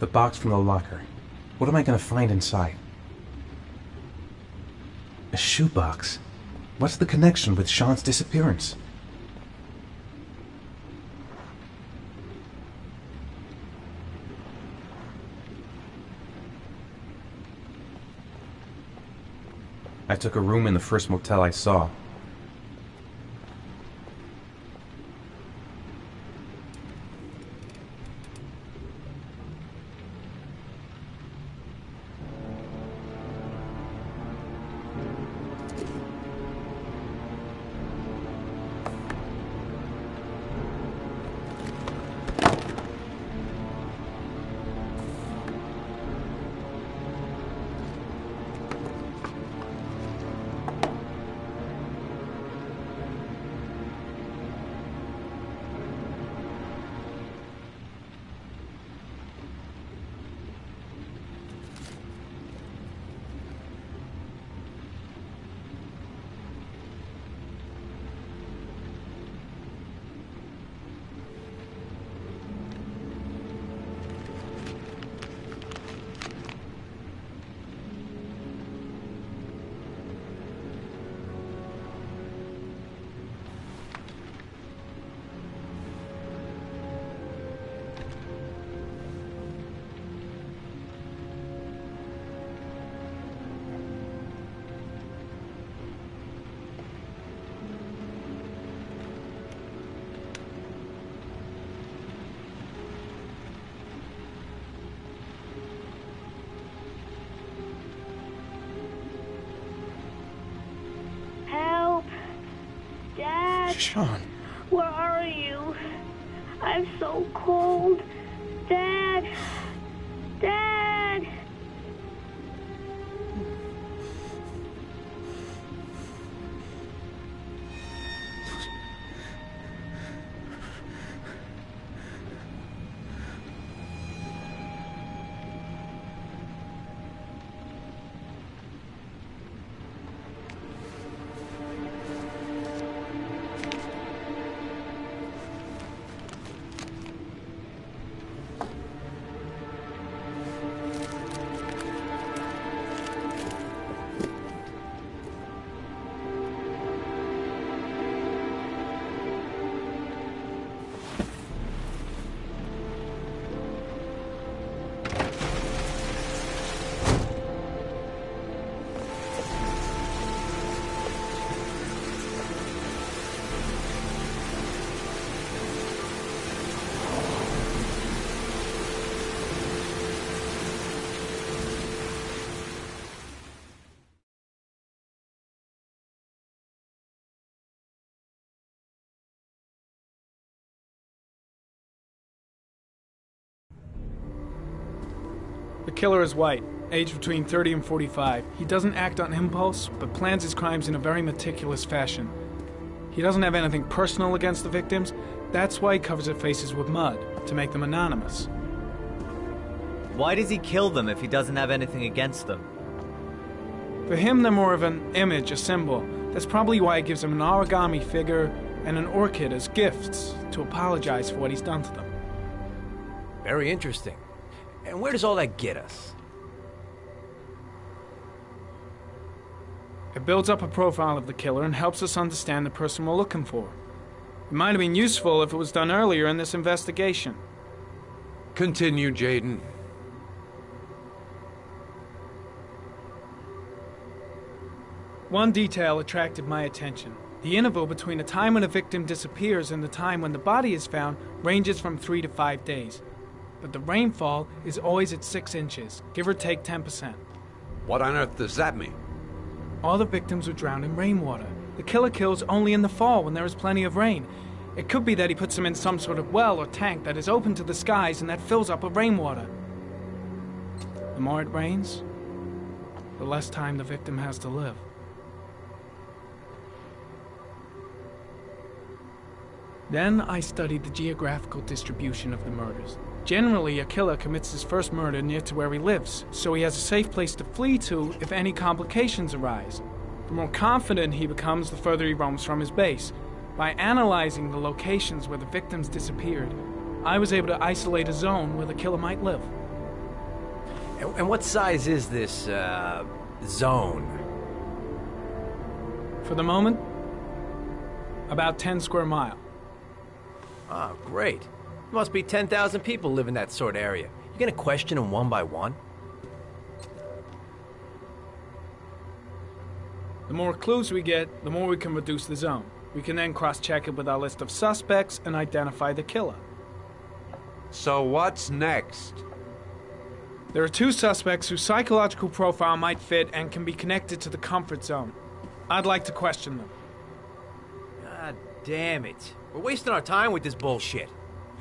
The box from the locker. What am I gonna find inside? A shoebox? What's the connection with Sean's disappearance? I took a room in the first motel I saw. Sean. Where are you? I'm so cold. Dad! Dad! The killer is white, aged between 30 and 45. He doesn't act on impulse, but plans his crimes in a very meticulous fashion. He doesn't have anything personal against the victims. That's why he covers their faces with mud, to make them anonymous. Why does he kill them if he doesn't have anything against them? For him, they're more of an image, a symbol. That's probably why he gives them an origami figure and an orchid as gifts to apologize for what he's done to them. Very interesting. And where does all that get us? It builds up a profile of the killer and helps us understand the person we're looking for. It might have been useful if it was done earlier in this investigation. Continue, Jaden. One detail attracted my attention. The interval between the time when a victim disappears and the time when the body is found ranges from 3 to 5 days. But the rainfall is always at 6 inches, give or take 10%. What on earth does that mean? All the victims were drowned in rainwater. The killer kills only in the fall when there is plenty of rain. It could be that he puts them in some sort of well or tank that is open to the skies and that fills up with rainwater. The more it rains, the less time the victim has to live. Then I studied the geographical distribution of the murders. Generally, a killer commits his first murder near to where he lives, so he has a safe place to flee to if any complications arise. The more confident he becomes, the further he roams from his base. By analyzing the locations where the victims disappeared, I was able to isolate a zone where the killer might live. And what size is this, zone? For the moment, about 10 square mile. Ah, great. Must be 10,000 people live in that sort of area. You gonna question them one by one? The more clues we get, the more we can reduce the zone. We can then cross-check it with our list of suspects and identify the killer. So what's next? There are 2 suspects whose psychological profile might fit and can be connected to the comfort zone. I'd like to question them. God damn it. We're wasting our time with this bullshit.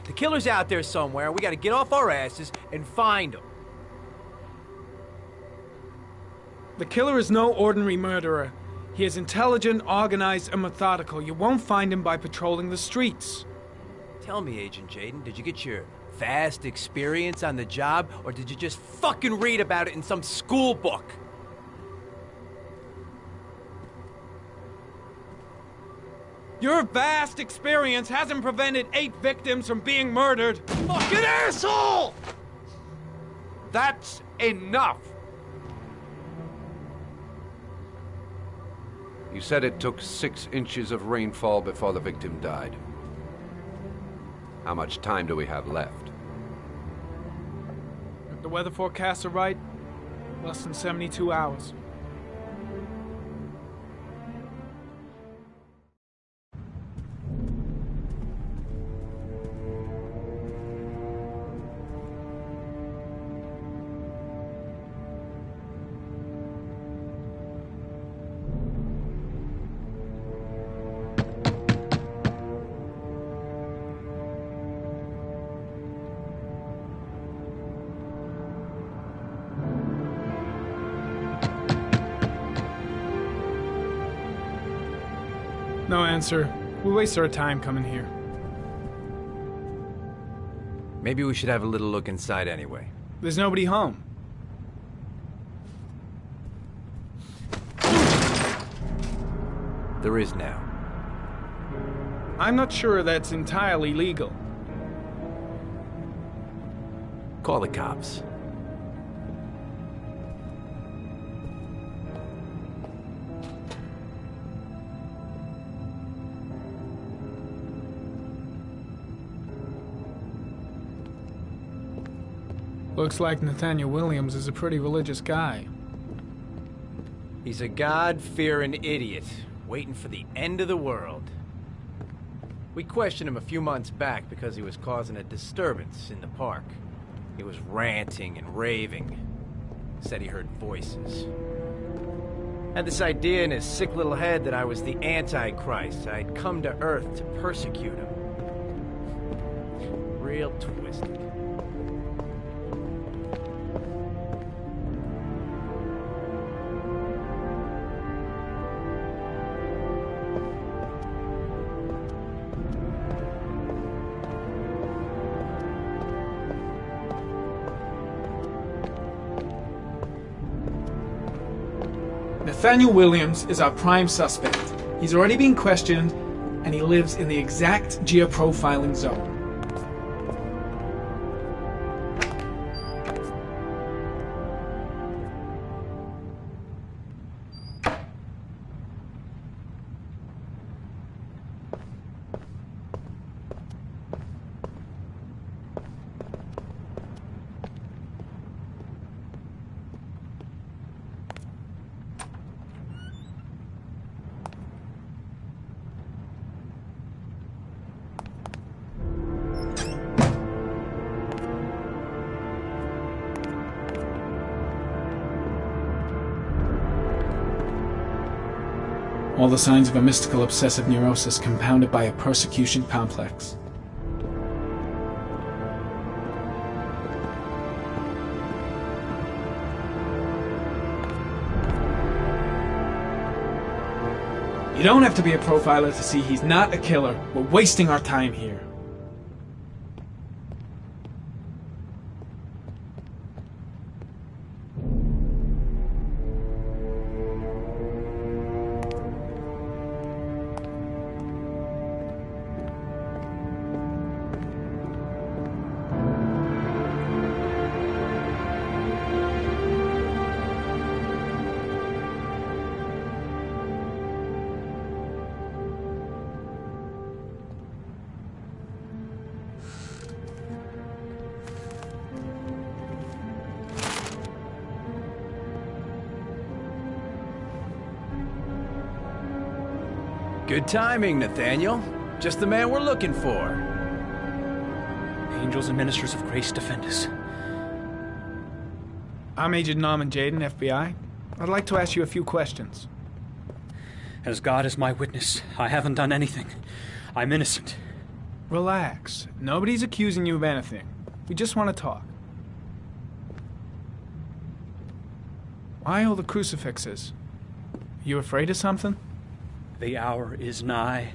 The killer's out there somewhere. We gotta get off our asses and find him. The killer is no ordinary murderer. He is intelligent, organized, and methodical. You won't find him by patrolling the streets. Tell me, Agent Jaden, did you get your vast experience on the job, or did you just fucking read about it in some school book? Your vast experience hasn't prevented 8 victims from being murdered. Fucking asshole! That's enough! You said it took 6 inches of rainfall before the victim died. How much time do we have left? If the weather forecasts are right, less than 72 hours. No answer. We waste our time coming here. Maybe we should have a little look inside anyway. There's nobody home. There is now. I'm not sure that's entirely legal. Call the cops. Looks like Nathaniel Williams is a pretty religious guy. He's a God-fearing idiot, waiting for the end of the world. We questioned him a few months back because he was causing a disturbance in the park. He was ranting and raving. Said he heard voices. Had this idea in his sick little head that I was the Antichrist. I'd come to Earth to persecute him. Real twisted. Nathaniel Williams is our prime suspect. He's already been questioned, and he lives in the exact geoprofiling zone. All the signs of a mystical obsessive neurosis compounded by a persecution complex. You don't have to be a profiler to see he's not a killer. We're wasting our time here. Good timing, Nathaniel. Just the man we're looking for. Angels and ministers of grace defend us. I'm Agent Norman Jaden, FBI. I'd like to ask you a few questions. As God is my witness, I haven't done anything. I'm innocent. Relax. Nobody's accusing you of anything. We just want to talk. Why all the crucifixes? You afraid of something? The hour is nigh,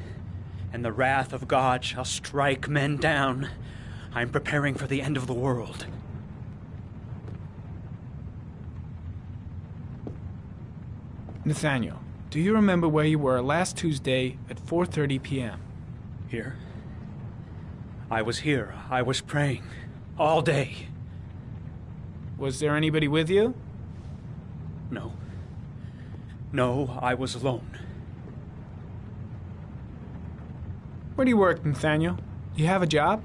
and the wrath of God shall strike men down. I'm preparing for the end of the world. Nathaniel, do you remember where you were last Tuesday at 4:30 p.m.? Here? I was here. I was praying. All day. Was there anybody with you? No. No, I was alone. Where do you work, Nathaniel? You have a job?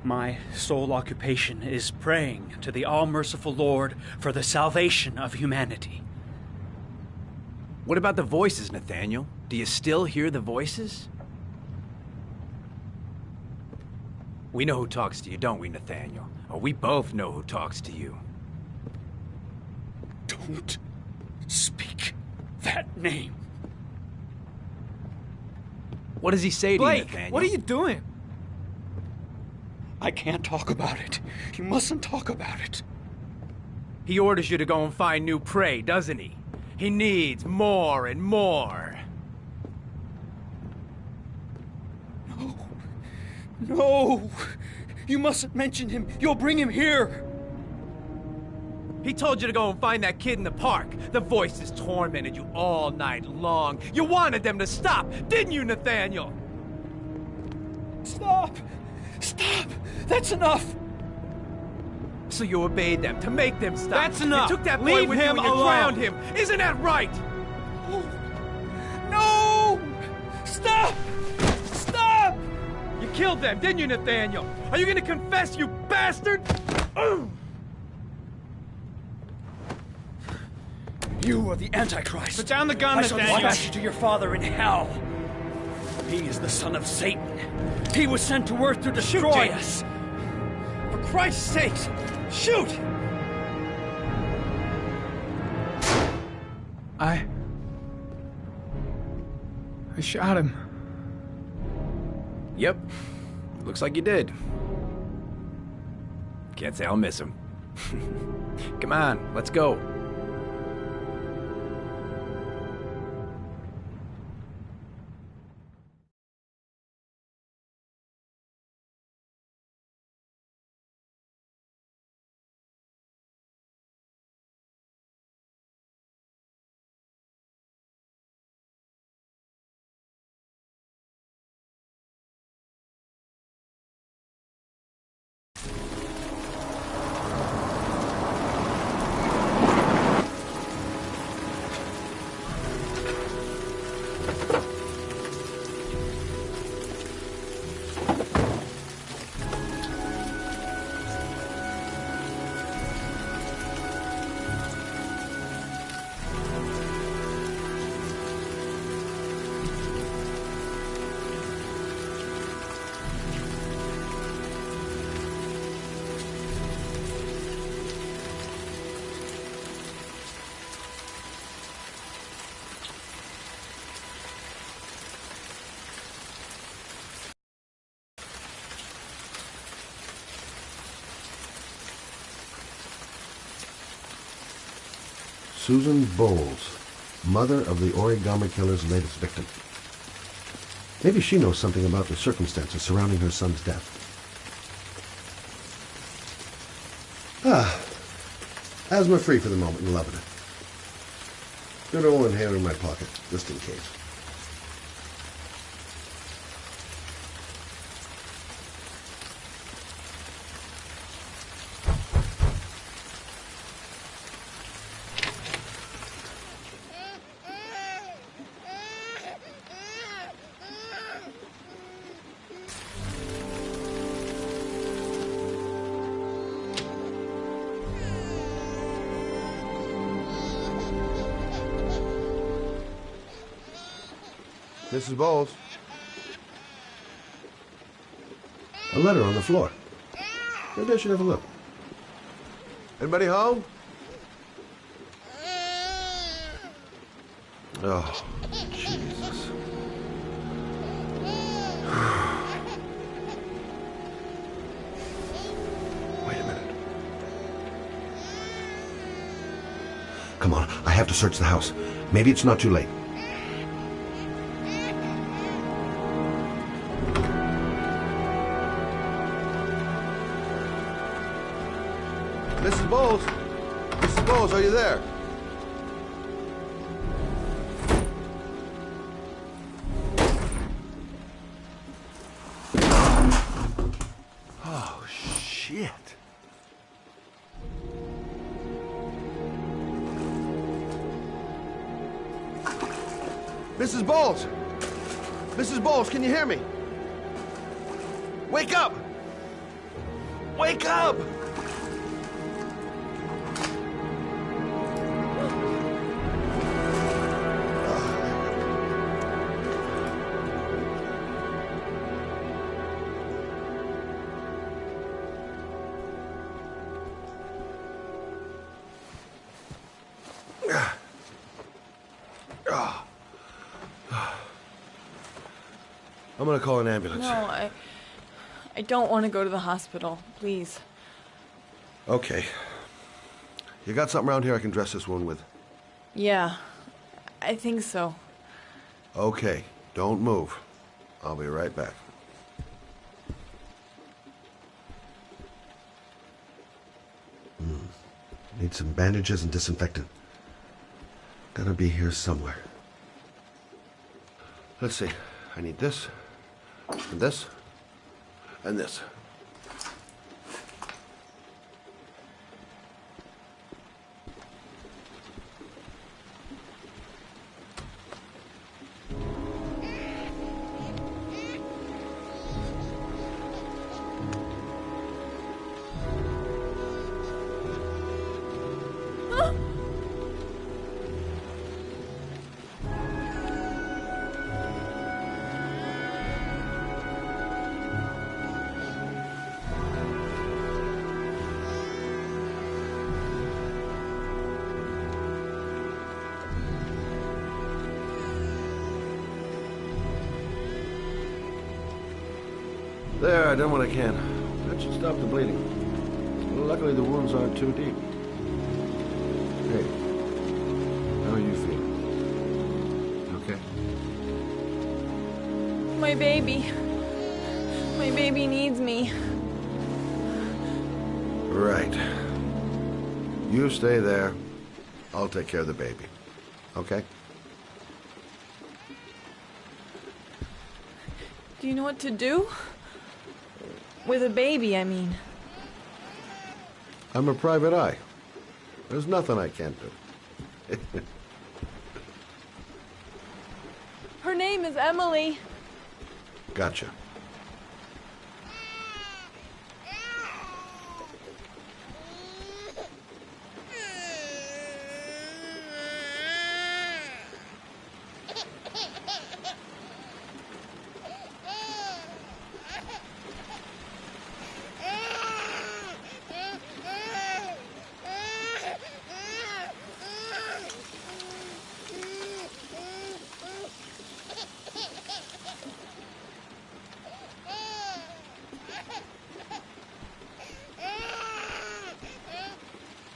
My sole occupation is praying to the all-merciful Lord for the salvation of humanity. What about the voices, Nathaniel? Do you still hear the voices? We know who talks to you, don't we, Nathaniel? Or we both know who talks to you. Don't speak that name. What does he say to you, Blake, Nathaniel? what are you doing? I can't talk about it. You mustn't talk about it. He orders you to go and find new prey, doesn't he? He needs more and more. No. No! You mustn't mention him. You'll bring him here. He told you to go and find that kid in the park. The voices tormented you all night long. You wanted them to stop, didn't you, Nathaniel? Stop! Stop! That's enough! So you obeyed them to make them stop. That's enough. You took that boy Leave with you him and you alone. drowned him. Isn't that right? No! Stop! Stop! You killed them, didn't you, Nathaniel? Are you gonna confess, you bastard? You are the Antichrist. Put down the gun, I shall Nathaniel. dispatch you to your father in hell. He is the son of Satan. He was sent to earth to destroy us. For Christ's sake, shoot! I shot him. Yep. Looks like you did. Can't say I'll miss him. Come on, let's go. Susan Bowles, mother of the origami killer's latest victim. Maybe she knows something about the circumstances surrounding her son's death. Asthma free for the moment and loving it. Good old inhaler in my pocket, just in case. Mrs. Bowles. A letter on the floor. Maybe I should have a look. Anybody home? Oh, Jesus. Wait a minute. Come on, I have to search the house. Maybe it's not too late. Mrs. Bowles? Mrs. Bowles, are you there? Oh, shit. Mrs. Bowles! Mrs. Bowles, can you hear me? Wake up! Wake up! I'm gonna call an ambulance. No, I don't want to go to the hospital. Please. Okay. You got something around here I can dress this wound with? Yeah, I think so. Okay, don't move. I'll be right back. Need some bandages and disinfectant. Gotta be here somewhere. Let's see. I need this, and this, and this. There, I done what I can. That should stop the bleeding. Luckily, the wounds aren't too deep. Hey, how are you feeling? Okay? My baby. My baby needs me. Right. You stay there. I'll take care of the baby. Okay? Do you know what to do? With a baby, I mean. I'm a private eye. There's nothing I can't do. Her name is Emily. Gotcha.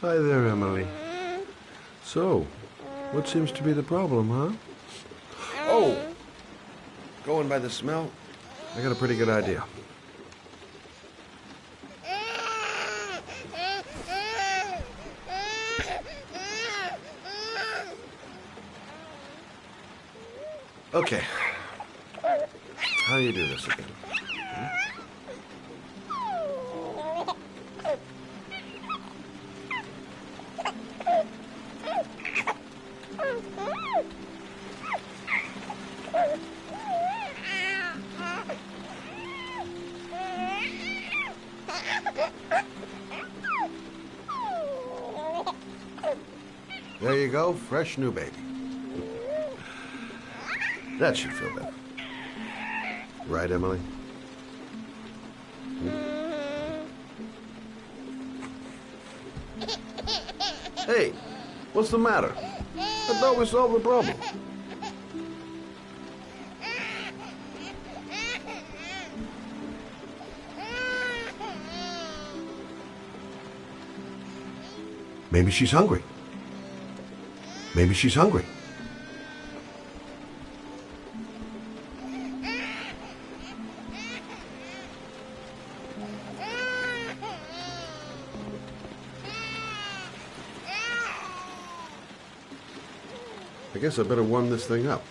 Hi there, Emily. So, what seems to be the problem, huh? Oh! Going by the smell, I got a pretty good idea. Okay. How do you do this again? There you go, fresh new baby. That should feel better. Right, Emily? Hey, what's the matter? I thought we solved the problem. Maybe she's hungry. Maybe she's hungry. I guess I better warm this thing up.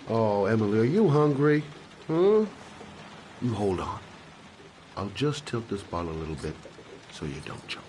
Oh, Emily, are you hungry? Huh? You hold on. I'll just tilt this bottle a little bit so you don't choke.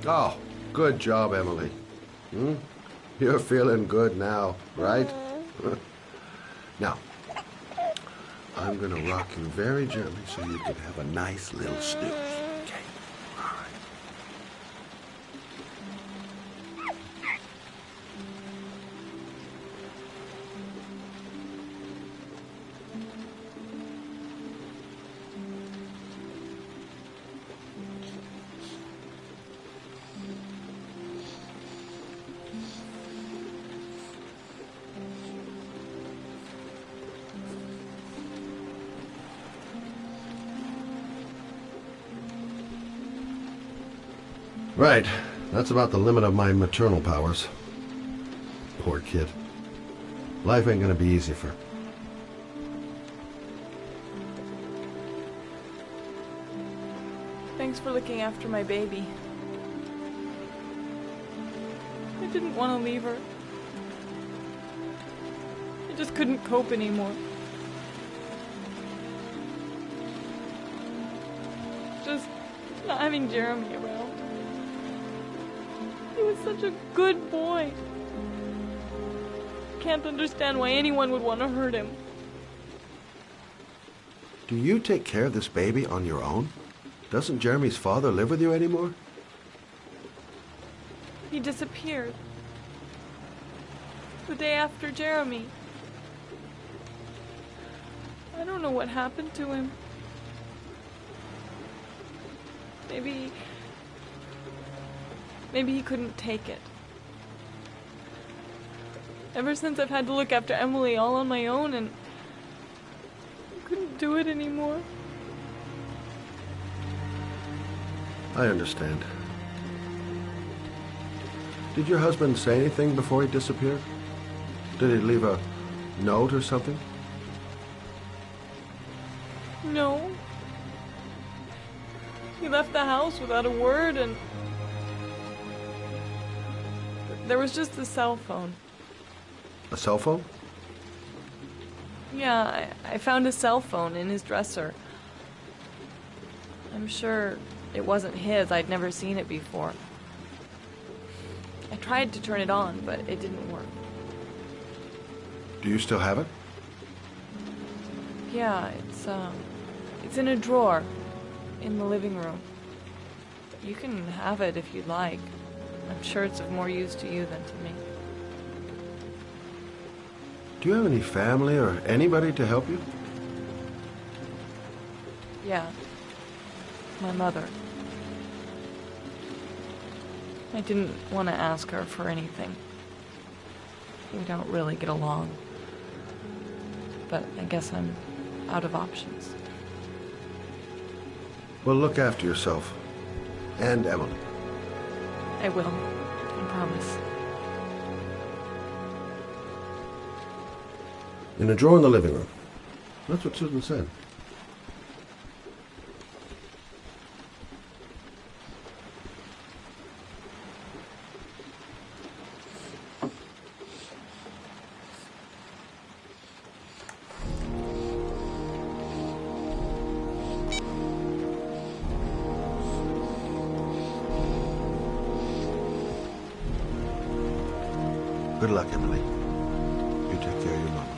Oh, good job, Emily. You're feeling good now, right? Now, I'm gonna rock you very gently so you can have a nice little snooze. Okay? All right. Right. That's about the limit of my maternal powers. Poor kid. Life ain't gonna be easy for her. Thanks for looking after my baby. I didn't want to leave her. I just couldn't cope anymore. Just not having Jeremy around. He was such a good boy. Can't understand why anyone would want to hurt him. Do you take care of this baby on your own? Doesn't Jeremy's father live with you anymore? He disappeared. The day after Jeremy. I don't know what happened to him. Maybe he couldn't take it. Ever since I've had to look after Emily all on my own and I couldn't do it anymore. I understand. Did your husband say anything before he disappeared? Did he leave a note or something? No. He left the house without a word, and there was just a cell phone. A cell phone? Yeah, I found a cell phone in his dresser. I'm sure it wasn't his. I'd never seen it before. I tried to turn it on, but it didn't work. Do you still have it? Yeah, it's in a drawer in the living room. You can have it if you'd like. I'm sure it's of more use to you than to me. Do you have any family or anybody to help you? Yeah. My mother. I didn't want to ask her for anything. We don't really get along. But I guess I'm out of options. Well, look after yourself. And Emily. I will. I promise. In a drawer in the living room. That's what Susan said. Good luck, Emily. You take care of your mama.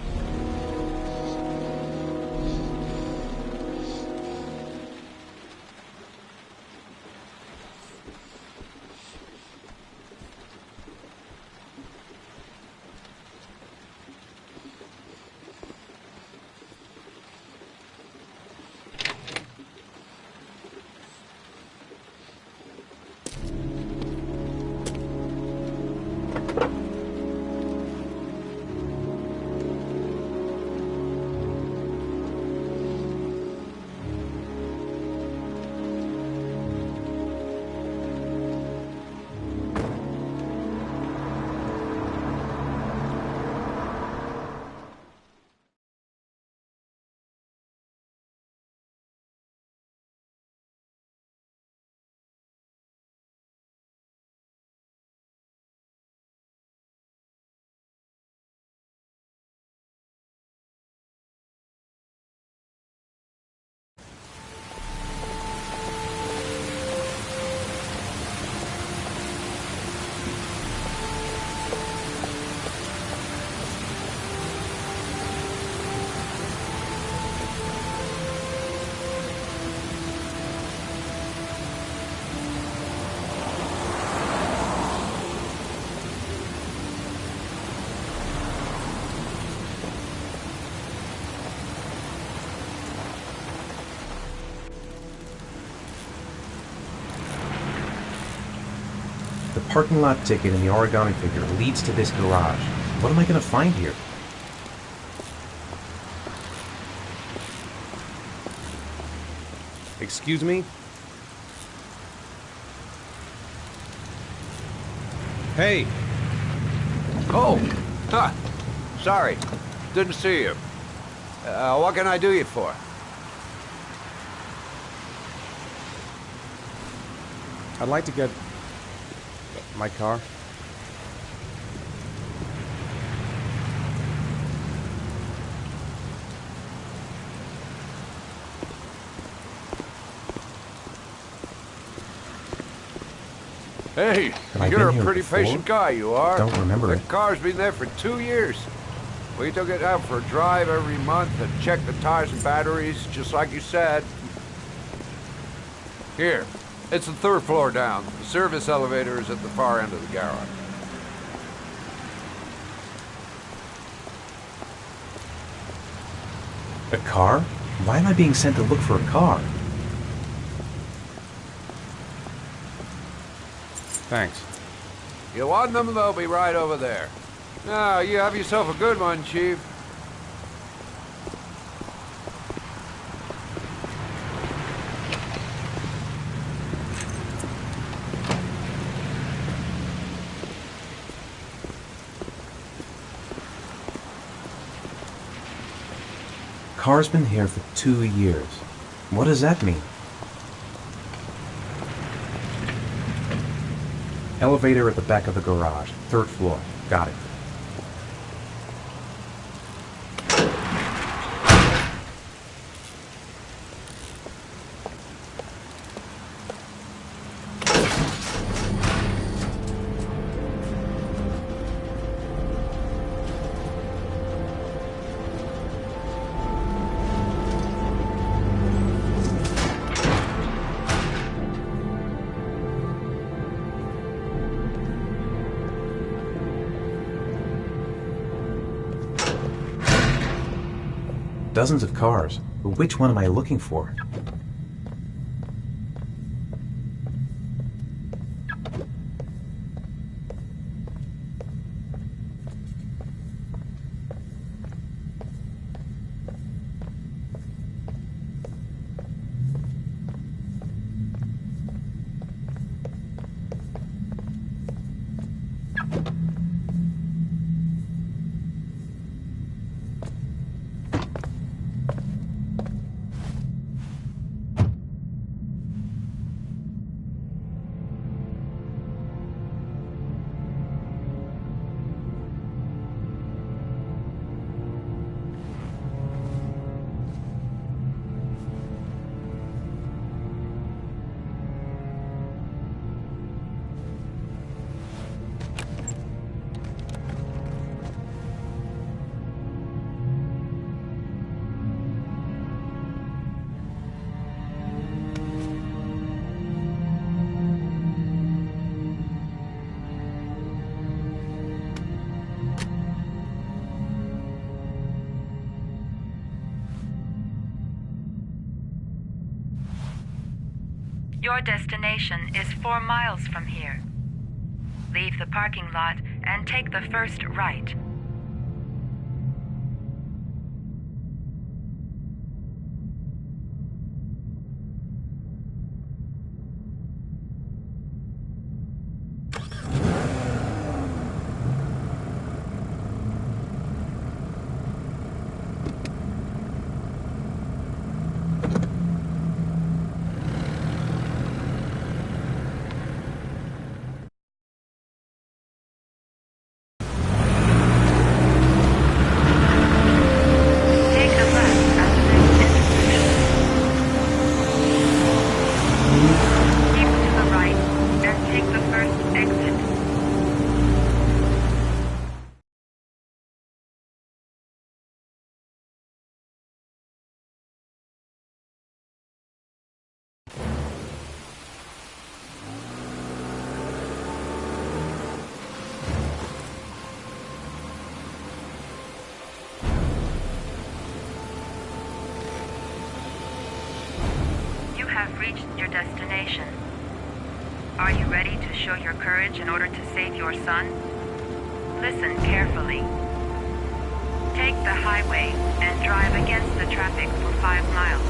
The parking lot ticket and the origami figure leads to this garage. What am I going to find here? Excuse me? Hey! Oh! Huh. Sorry. Didn't see you. What can I do you for? I'd like to get my car. Hey, Have you're I a been here pretty before? patient guy, you are. Don't remember The it. car's been there for 2 years. We took it out for a drive every month and checked the tires and batteries, just like you said. Here, it's the 3rd floor down. The service elevator is at the far end of the garage. A car? Why am I being sent to look for a car? Thanks. You want them, they'll be right over there. Now, you have yourself a good one, Chief. Car's been here for 2 years. What does that mean? Elevator at the back of the garage, 3rd floor. Got it. dozens of cars, but which one am I looking for? Your destination is 4 miles from here. Leave the parking lot and take the first right. Have reached your destination. Are you ready to show your courage in order to save your son? Listen carefully. Take the highway and drive against the traffic for 5 miles.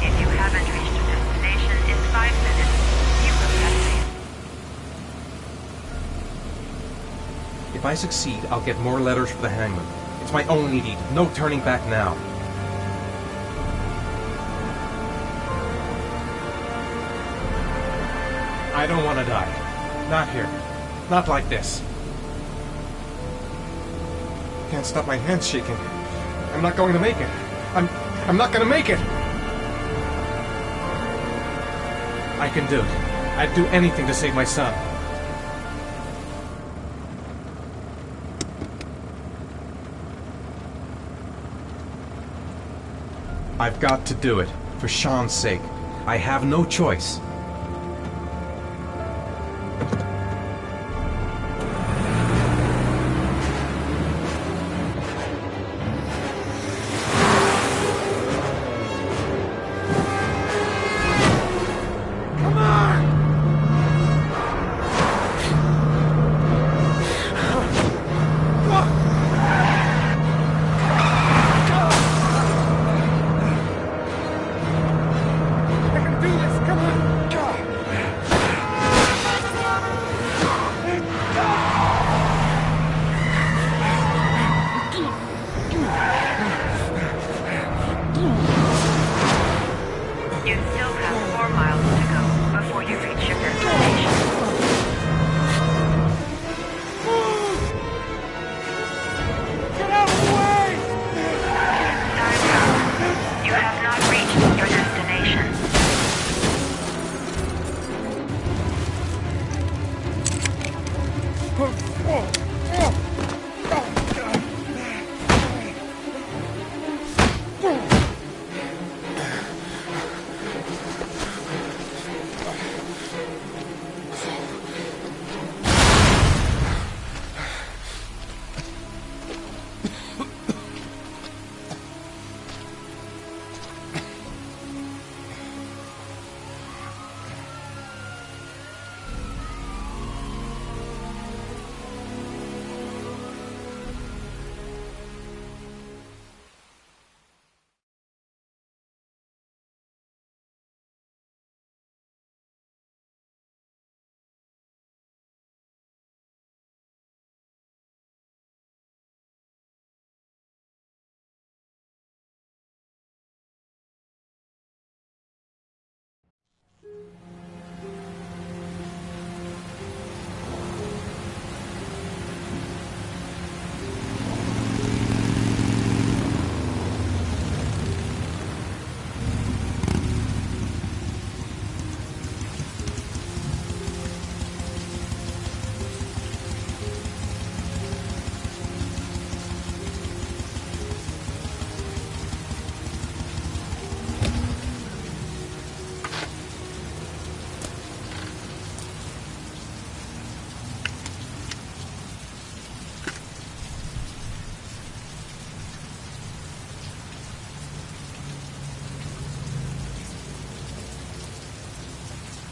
If you haven't reached your destination in 5 minutes, you will have failed. If I succeed, I'll get more letters for the hangman. It's my only deed. No turning back now. I don't want to die. Not here. Not like this. Can't stop my hands shaking. I'm not going to make it. I'm not going to make it. I can do it. I'd do anything to save my son. I've got to do it. For Sean's sake. I have no choice.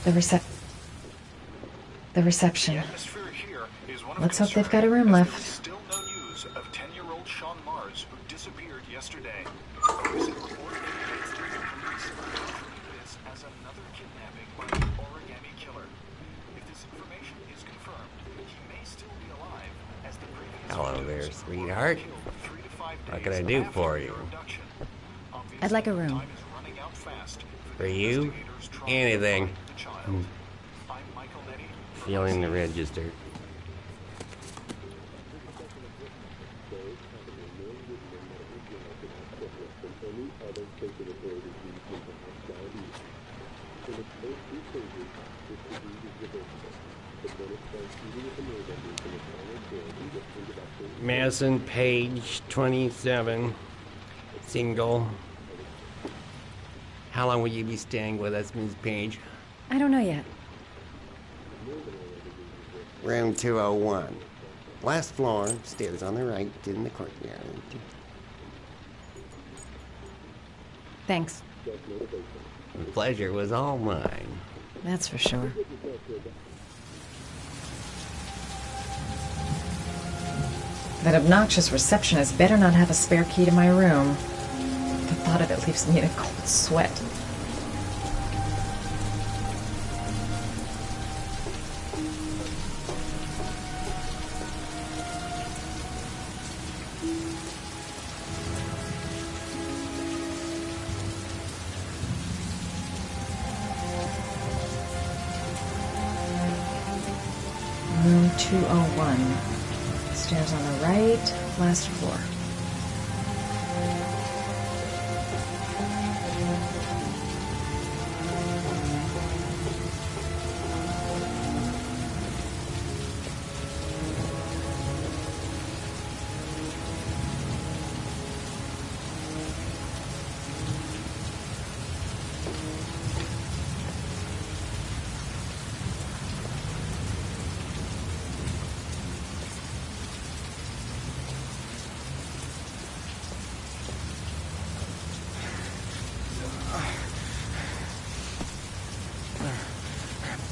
The reception. Let's hope they've got a room left. Still no news of 10-year-old Sean Mars, who disappeared yesterday. A recent report indicates that the police are interpreting this as another kidnapping by the origami killer. If this information is confirmed, he may still be alive, as the previous Hello there, sweetheart. What can I do for you? I'd like a room. For you? Anything. Feeling the register. Madison, page 27, single. How long will you be staying with us, Ms. Page? I don't know yet. Room 201. Last floor, stairs on the right, in the courtyard. Thanks. The pleasure was all mine. That's for sure. That obnoxious receptionist better not have a spare key to my room. The thought of it leaves me in a cold sweat. Room 201. Stairs on the right, last floor.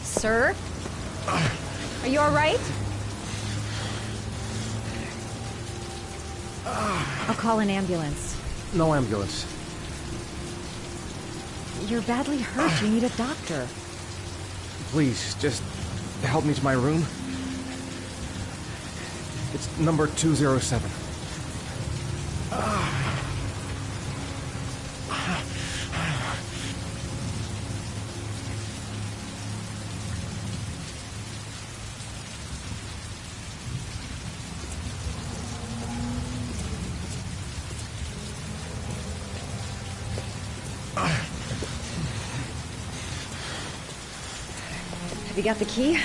Sir? Are you all right? I'll call an ambulance. No ambulance. You're badly hurt. You need a doctor. Please, just help me to my room. It's number 207. Have you got the key?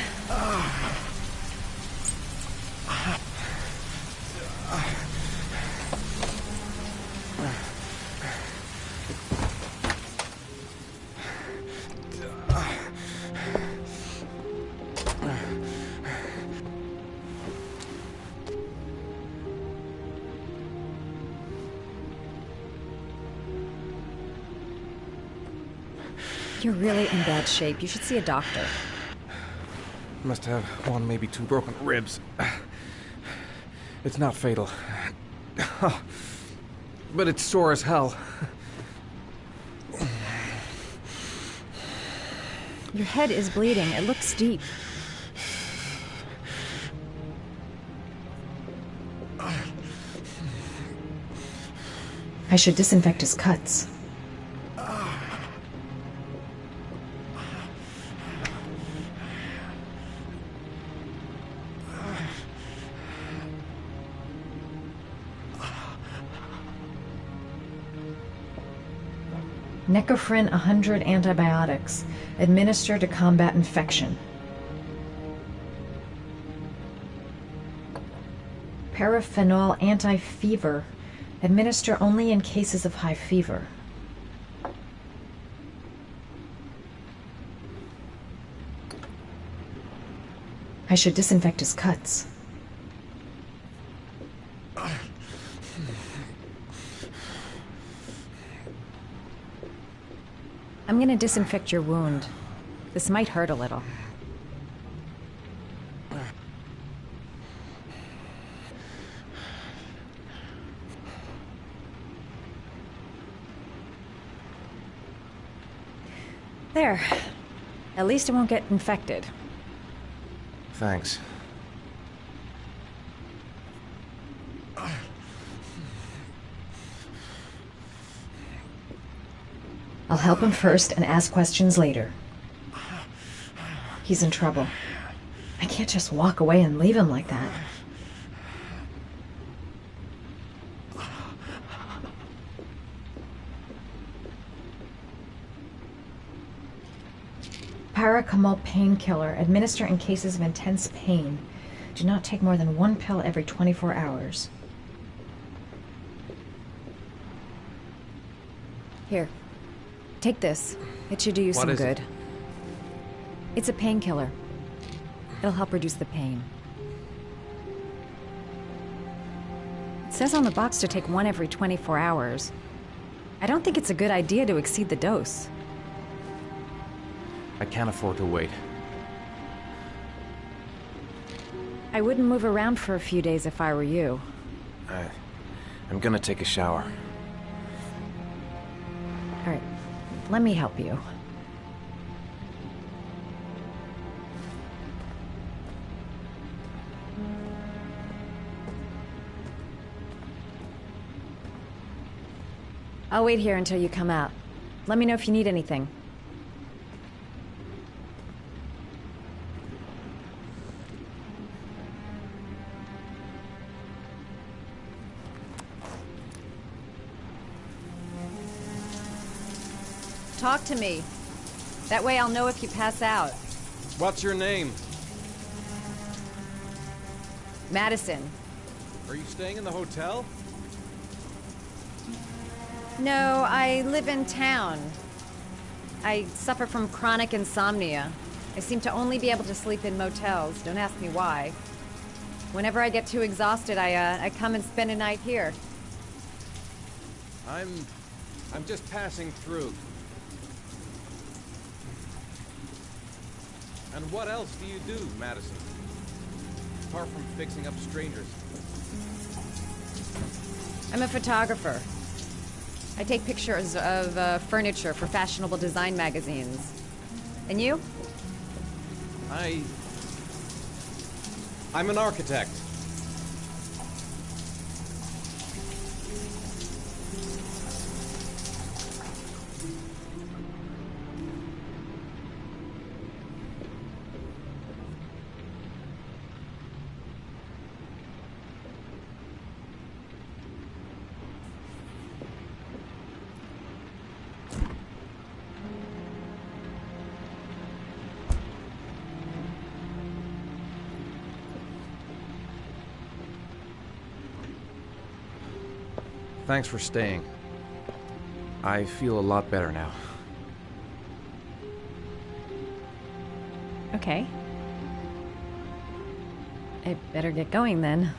You're really in bad shape. You should see a doctor. Must have one, maybe two broken ribs. It's not fatal. But it's sore as hell. Your head is bleeding. It looks deep. I should disinfect his cuts. Necophren 100 antibiotics, administer to combat infection. Paraphenol anti-fever, administer only in cases of high fever. I should disinfect his cuts. I'm going to disinfect your wound. This might hurt a little. There. At least it won't get infected. Thanks. I'll help him first and ask questions later. He's in trouble. I can't just walk away and leave him like that. Paracetamol painkiller. Administer in cases of intense pain. Do not take more than 1 pill every 24 hours. Here. Take this. It should do you some good. It's a painkiller. It'll help reduce the pain. It says on the box to take 1 every 24 hours. I don't think it's a good idea to exceed the dose. I can't afford to wait. I wouldn't move around for a few days if I were you. I'm gonna take a shower. All right, let me help you. I'll wait here until you come out. Let me know if you need anything. Talk to me. That way I'll know if you pass out. What's your name? Madison. Are you staying in the hotel? No, I live in town. I suffer from chronic insomnia. I seem to only be able to sleep in motels. Don't ask me why. Whenever I get too exhausted, I come and spend a night here. I'm just passing through. And what else do you do, Madison? Apart from fixing up strangers. I'm a photographer. I take pictures of furniture for fashionable design magazines. And you? I'm an architect. Thanks for staying. I feel a lot better now. Okay. I better get going then.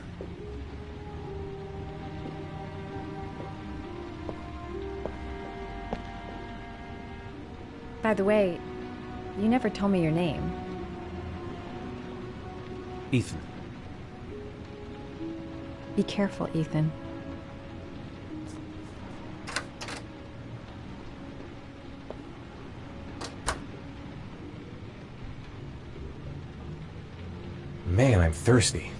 By the way, you never told me your name. Ethan. Be careful, Ethan. Man, I'm thirsty.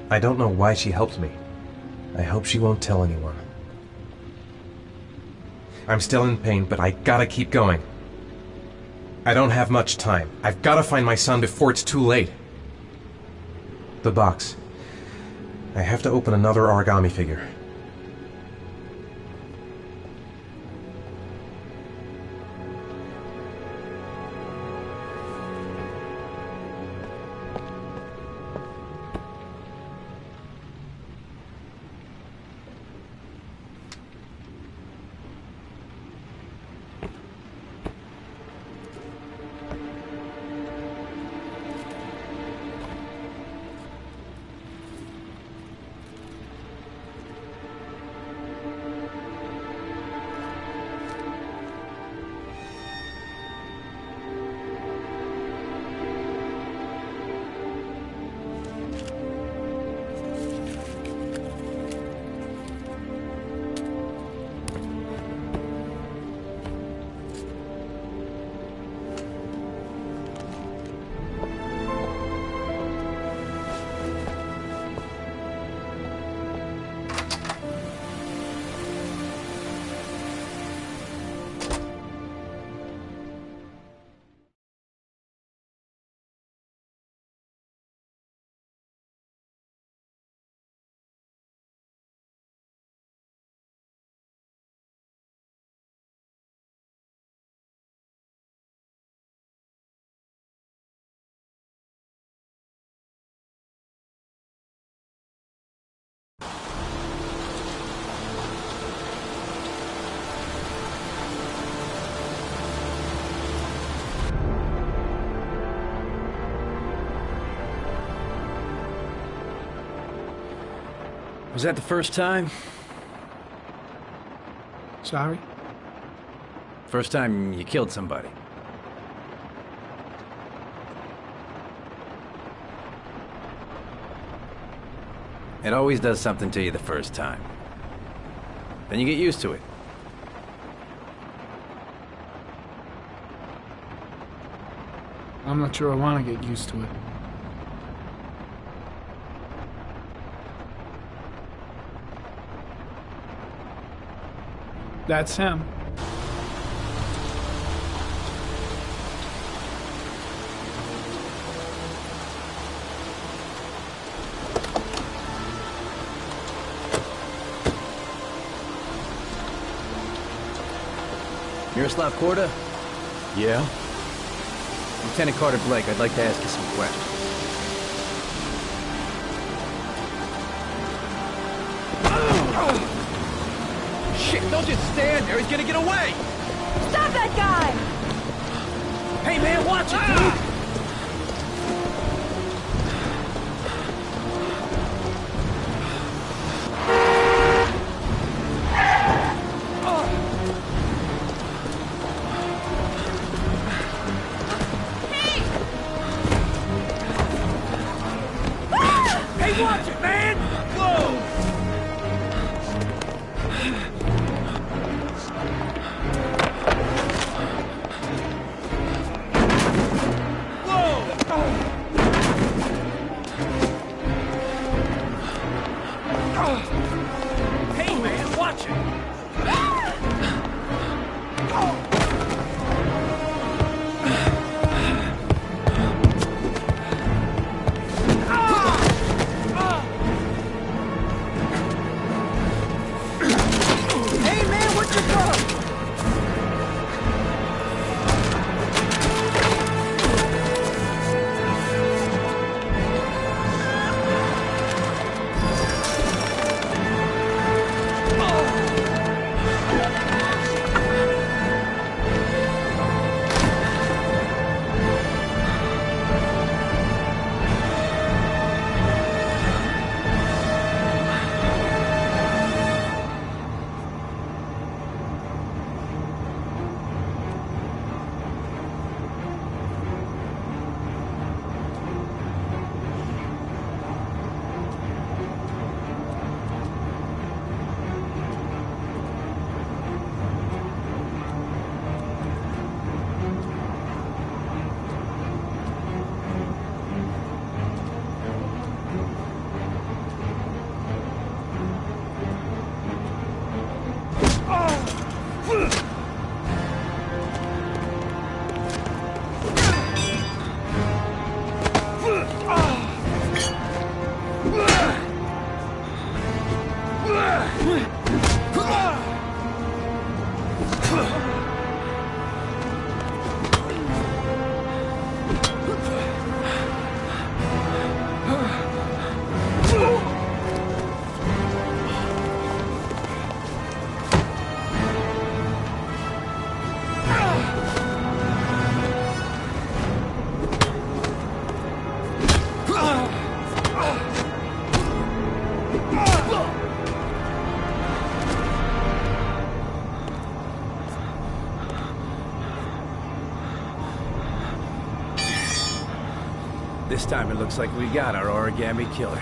I don't know why she helped me. I hope she won't tell anyone. I'm still in pain, but I gotta keep going. I don't have much time. I've gotta find my son before it's too late. The box. I have to open another origami figure. Was that the first time? Sorry? First time you killed somebody? It always does something to you the first time. Then you get used to it. I'm not sure I want to get used to it. That's him. Miroslav Korda? Yeah? Lieutenant Carter Blake, I'd like to ask you some questions. Shit, don't just stand there, he's gonna get away! Stop that guy! Hey man, watch it, dude! Watch it, man! Whoa! Hey, man, watch it! This time it looks like we got our origami killer.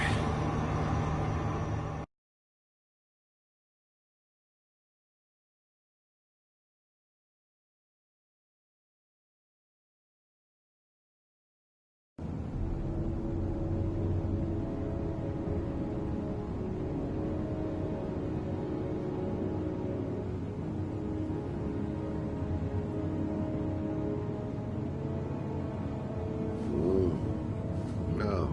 No.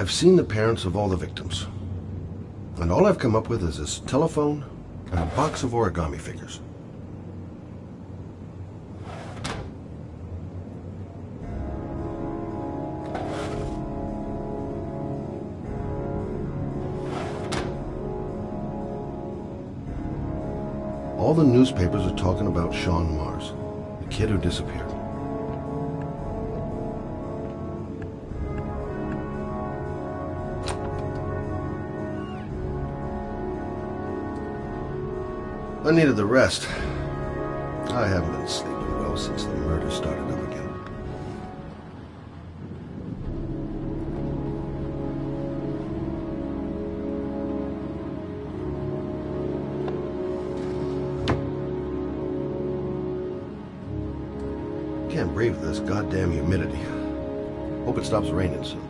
I've seen the parents of all the victims. And all I've come up with is this telephone and a box of origami figures. All the newspapers are talking about Sean Mars, the kid who disappeared. I needed the rest. I haven't been sleeping well since the murder started up again. Can't breathe this goddamn humidity. Hope it stops raining soon.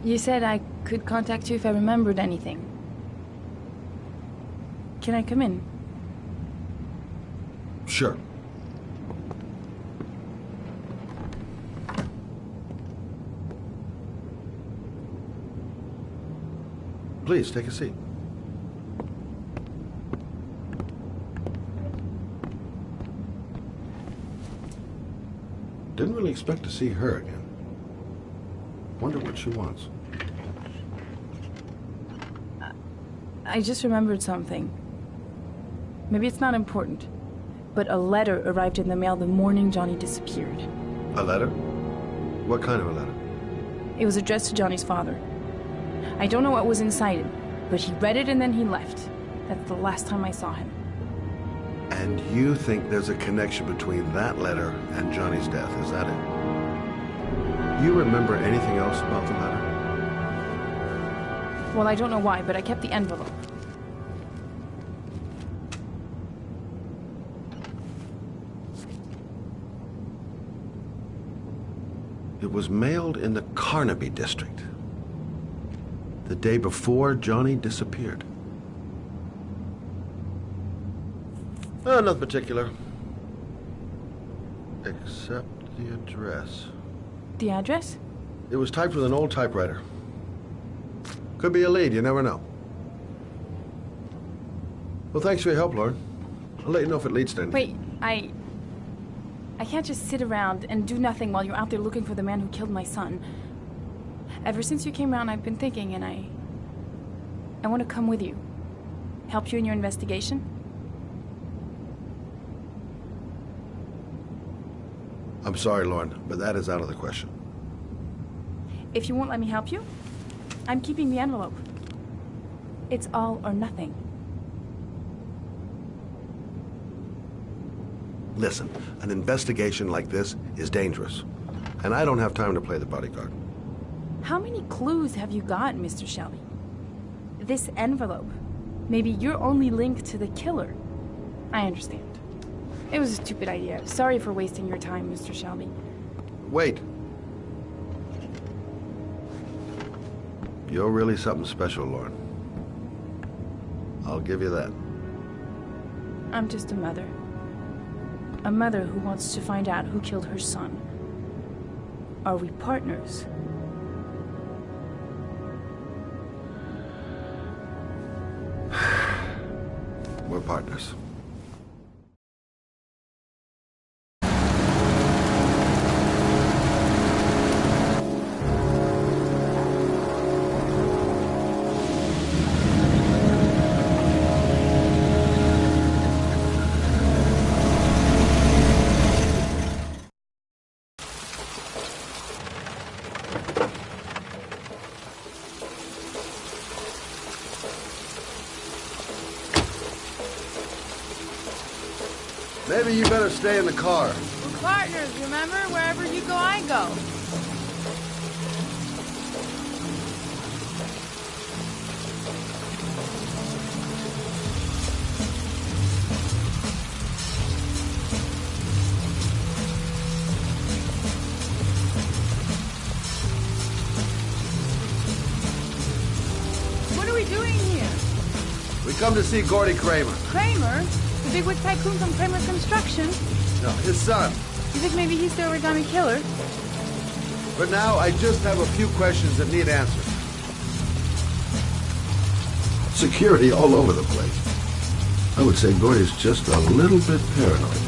You said I could contact you if I remembered anything. Can I come in? Sure. Please, take a seat. Didn't really expect to see her again. Wonder what she wants. I just remembered something. Maybe it's not important, but a letter arrived in the mail the morning Johnny disappeared. A letter? What kind of a letter? It was addressed to Johnny's father. I don't know what was inside it, but he read it and then he left. That's the last time I saw him. And you think there's a connection between that letter and Johnny's death, is that it? You remember anything else about the letter? Well, I don't know why, but I kept the envelope. It was mailed in the Carnaby district, the day before Johnny disappeared. Nothing particular, except the address. The address? It was typed with an old typewriter. Could be a lead, you never know. Well, thanks for your help, Lauren. I'll let you know if it leads to anything. Wait, I can't just sit around and do nothing while you're out there looking for the man who killed my son. Ever since you came around, I've been thinking, and I want to come with you. Help you in your investigation? I'm sorry, Lauren, but that is out of the question. If you won't let me help you, I'm keeping the envelope. It's all or nothing. Listen, an investigation like this is dangerous, and I don't have time to play the bodyguard. How many clues have you got, Mr. Shelby? This envelope. Maybe your only link to the killer. I understand. It was a stupid idea. Sorry for wasting your time, Mr. Shelby. Wait. You're really something special, Lauren. I'll give you that. I'm just a mother. A mother who wants to find out who killed her son. Are we partners? We're partners. Maybe you better stay in the car. We're partners, remember? Wherever you go, I go. What are we doing here? We come to see Gordy Kramer. Kramer? The bigwig tycoon from Kramer Construction? No, his son. You think maybe he's the origami killer? But now I just have a few questions that need answers. Security all over the place. I would say Gordy's just a little bit paranoid.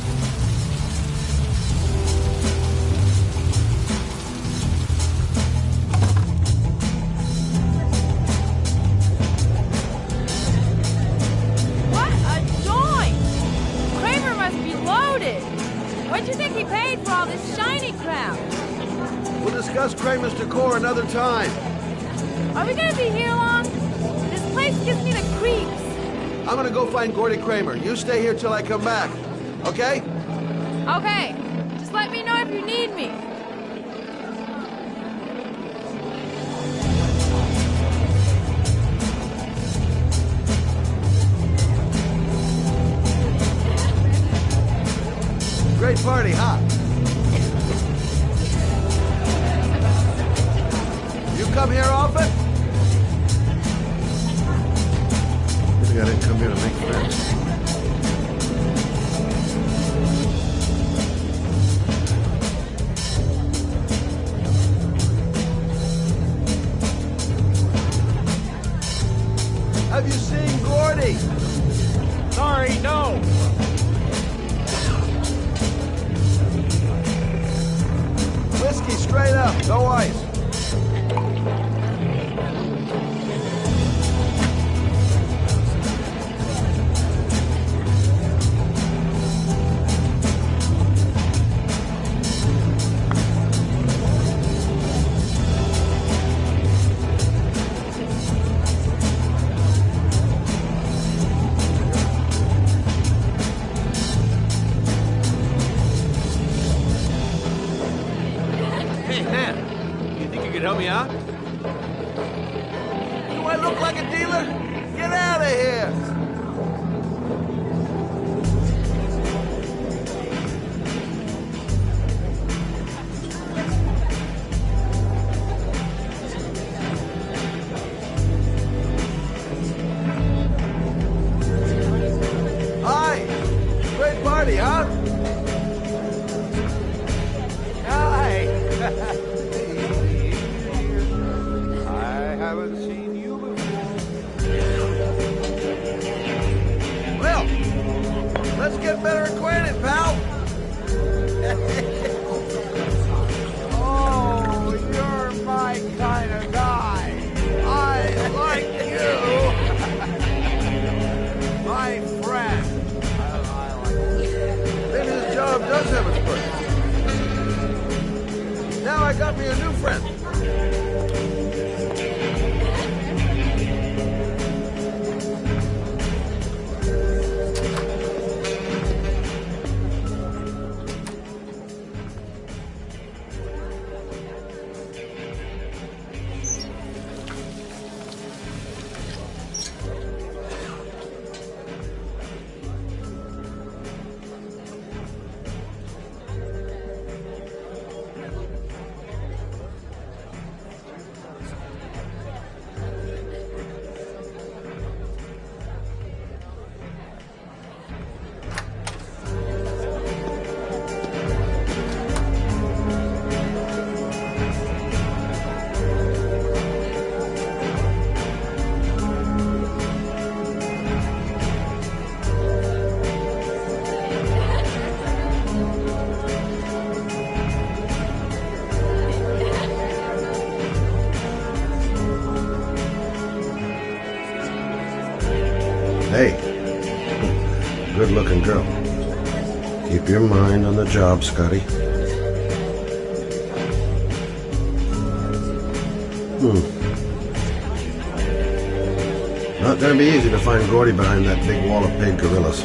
What a joint! Kramer must be loaded. What do you think he paid for all this shiny crap? We'll discuss Kramer's decor another time. Are we gonna be here long? This place gives me the creeps. I'm gonna go find Gordy Kramer. You stay here till I come back. Okay? Okay. Just let me know if you need me. Great party, huh? You come here often? Maybe I didn't come here to make friends. Have you seen Gordy? Sorry, no. Whiskey straight up, no ice. Hey, man. You think you could help me out? Do I look like a dealer? Get out of here! Hi! Great party, huh? Hi! got me a new friend. Hey, good-looking girl. Keep your mind on the job, Scotty. Not gonna be easy to find Gordy behind that big wall of paid gorillas.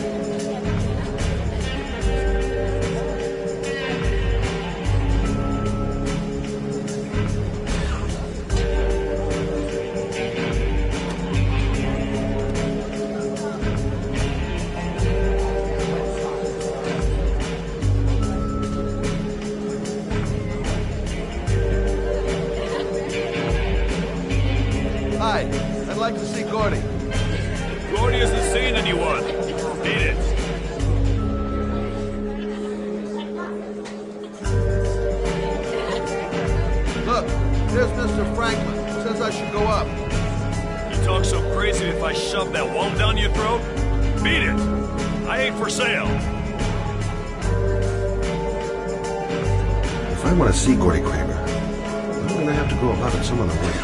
Hi, I'd like to see Gordy. Gordy isn't seeing anyone. Beat it. Look, here's Mr. Franklin. Says I should go up. You talk so crazy if I shove that wall down your throat? Beat it. I ain't for sale. If I want to see Gordy Kramer, I'm going to have to go about it some other way.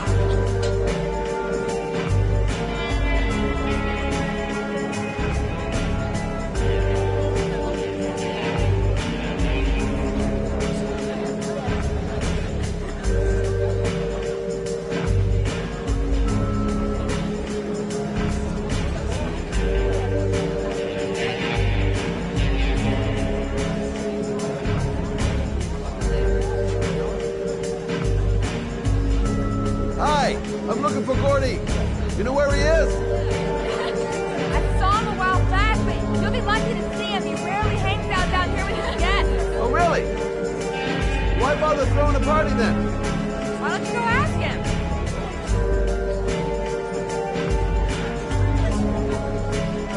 Hi, I'm looking for Gordy. You know where he is? I saw him a while back, but you'll be lucky to see him. He rarely hangs out down here with his guests. Oh, really? Why bother throwing a party then? Why don't you go ask him?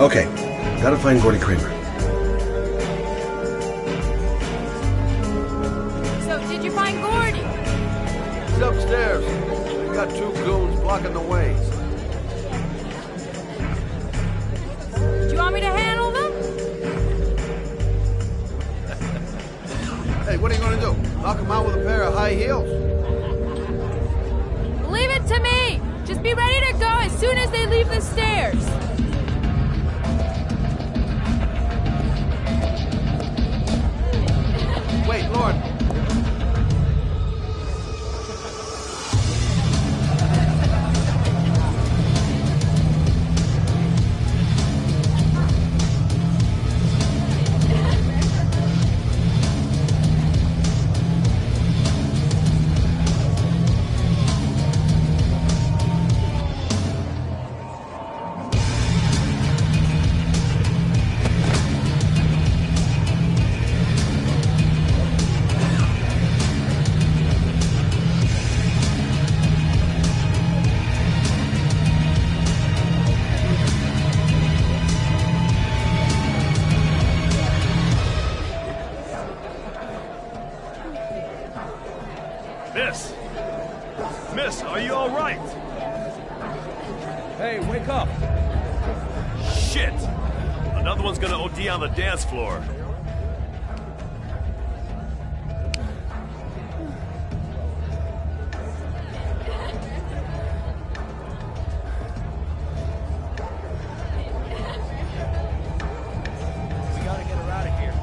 Okay, gotta find Gordy Kramer. So, did you find Gordy? He's upstairs. We got two goons blocking the way. Do you want me to handle them? Hey, what are you gonna do? Knock him out with a pair of high heels? Leave it to me! Just be ready to go as soon as they leave the stairs. Wait, Lord. Miss, are you all right? Hey, wake up! Shit! Another one's gonna OD on the dance floor. We gotta get her out of here.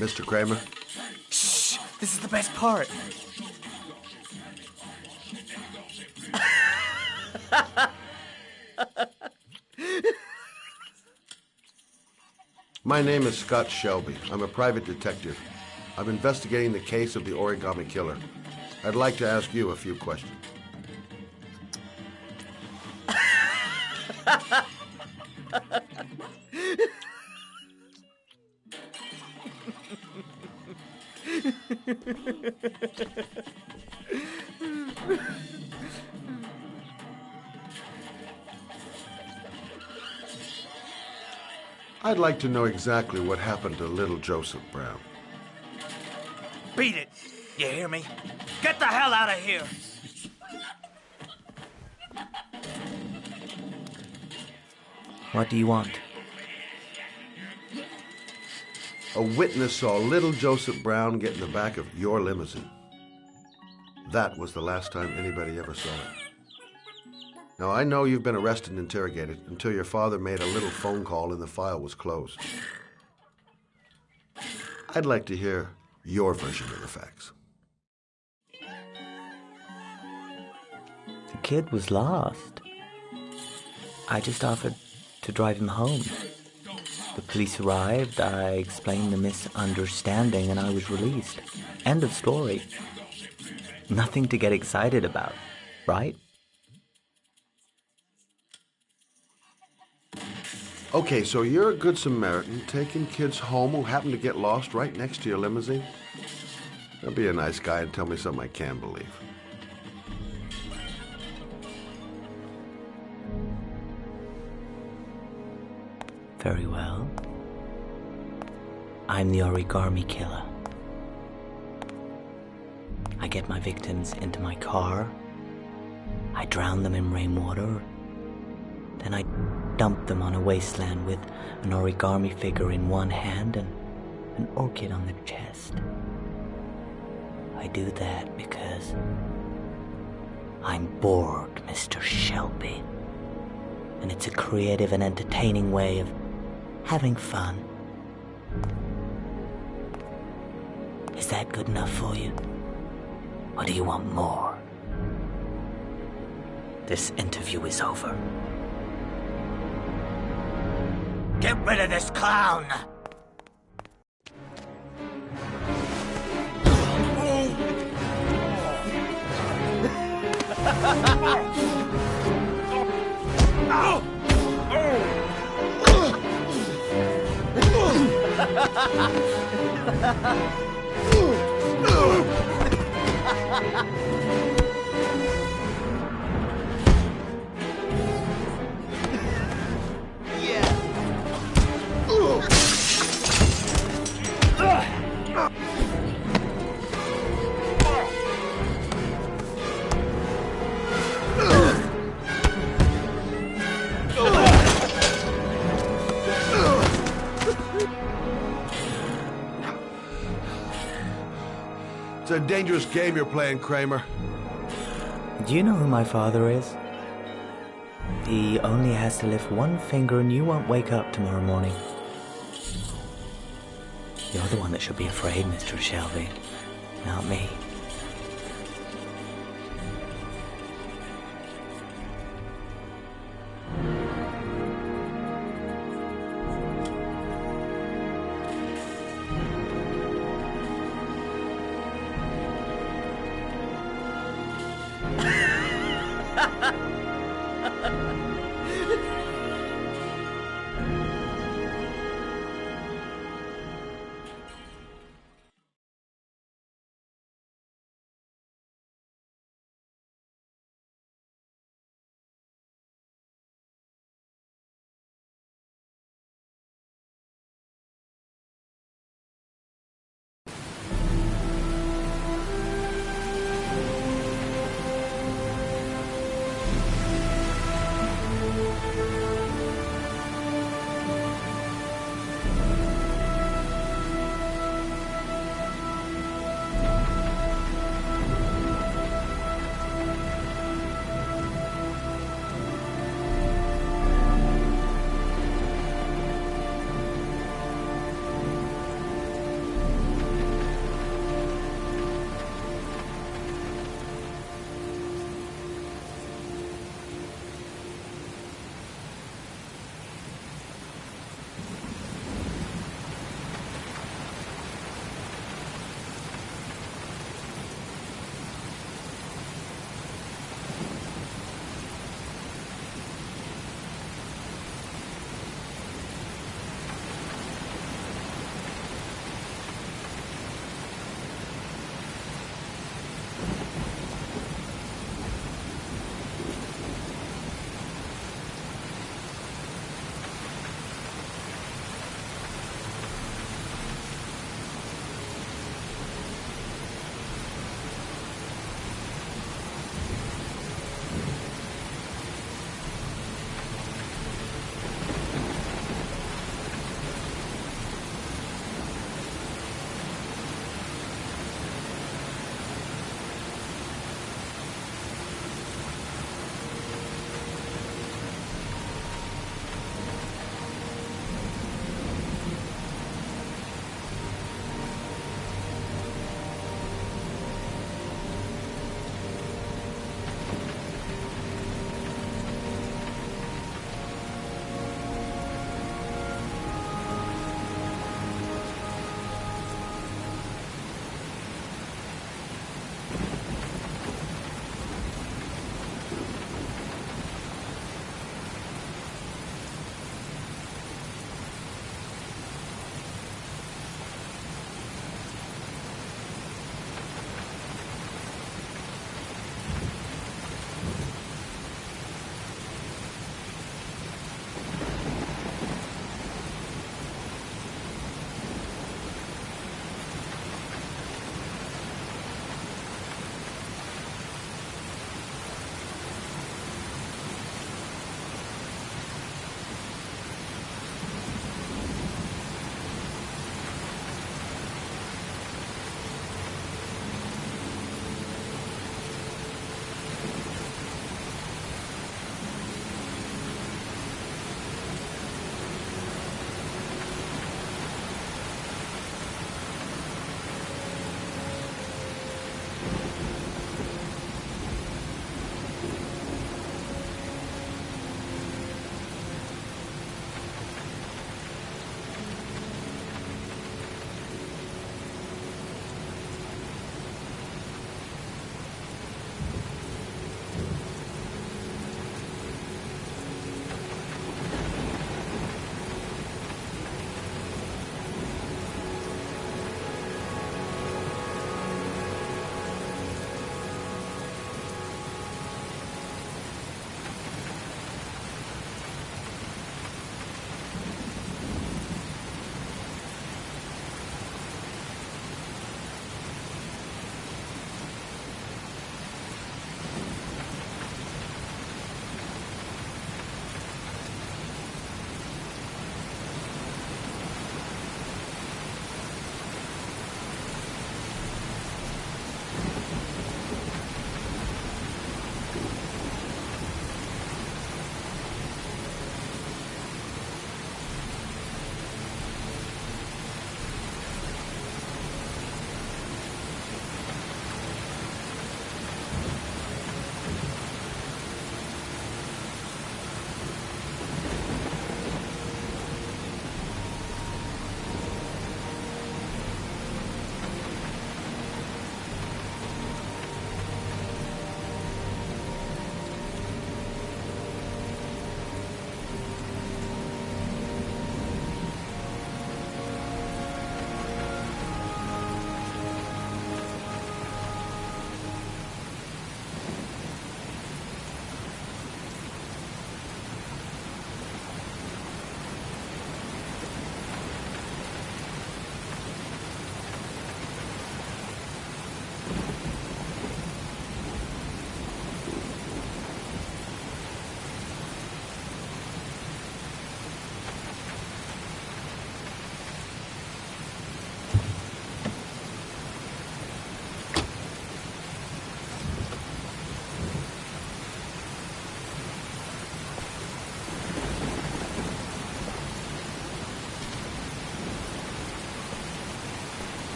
Mr. Kramer? Shh! This is the best part. My name is Scott Shelby. I'm a private detective. I'm investigating the case of the origami killer. I'd like to ask you a few questions. I'd like to know exactly what happened to little Joseph Brown. Beat it! You hear me? Get the hell out of here! What do you want? A witness saw little Joseph Brown get in the back of your limousine. That was the last time anybody ever saw it. Now, I know you've been arrested and interrogated until your father made a little phone call and the file was closed. I'd like to hear your version of the facts. The kid was lost. I just offered to drive him home. The police arrived, I explained the misunderstanding, and I was released. End of story. Nothing to get excited about, right? Okay, so you're a good Samaritan taking kids home who happen to get lost right next to your limousine? Now be a nice guy and tell me something I can believe. Very well. I'm the origami killer. I get my victims into my car. I drown them in rainwater. Then I dump them on a wasteland with an origami figure in one hand and an orchid on the chest. I do that because I'm bored, Mr. Shelby. And it's a creative and entertaining way of having fun. Is that good enough for you? Or do you want more? This interview is over. Get rid of this clown! It's a dangerous game you're playing, Kramer. Do you know who my father is? He only has to lift one finger and you won't wake up tomorrow morning. You're the one that should be afraid, Mr. Shelby, not me.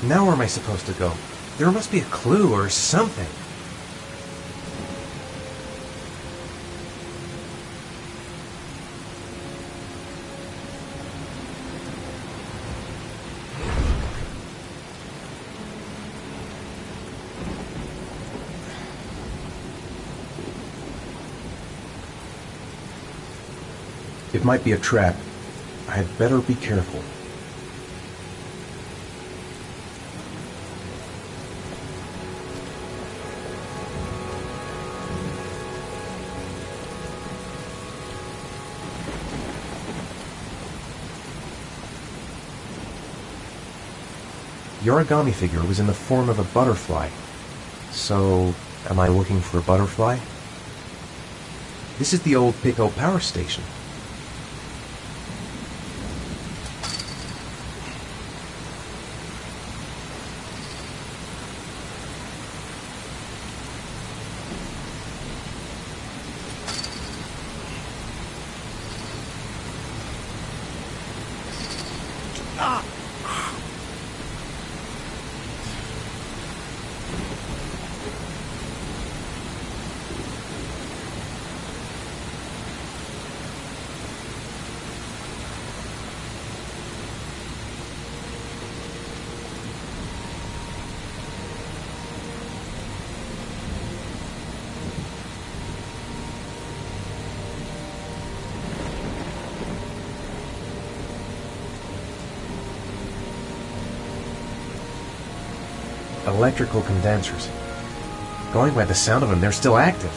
Now where am I supposed to go? There must be a clue or something. It might be a trap. I'd better be careful. The origami figure was in the form of a butterfly. So, am I looking for a butterfly? This is the old Pico power station. Electrical condensers. Going by the sound of them, they're still active.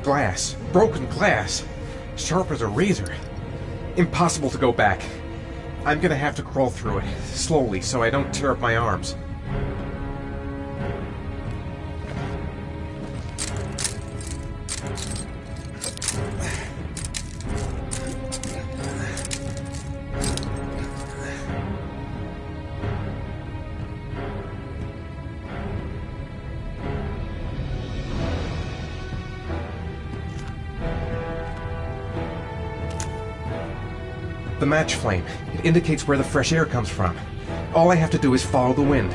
Glass. Broken glass. Sharp as a razor. Impossible to go back. I'm gonna have to crawl through it, slowly, so I don't tear up my arms. The match flame. It indicates where the fresh air comes from. All I have to do is follow the wind.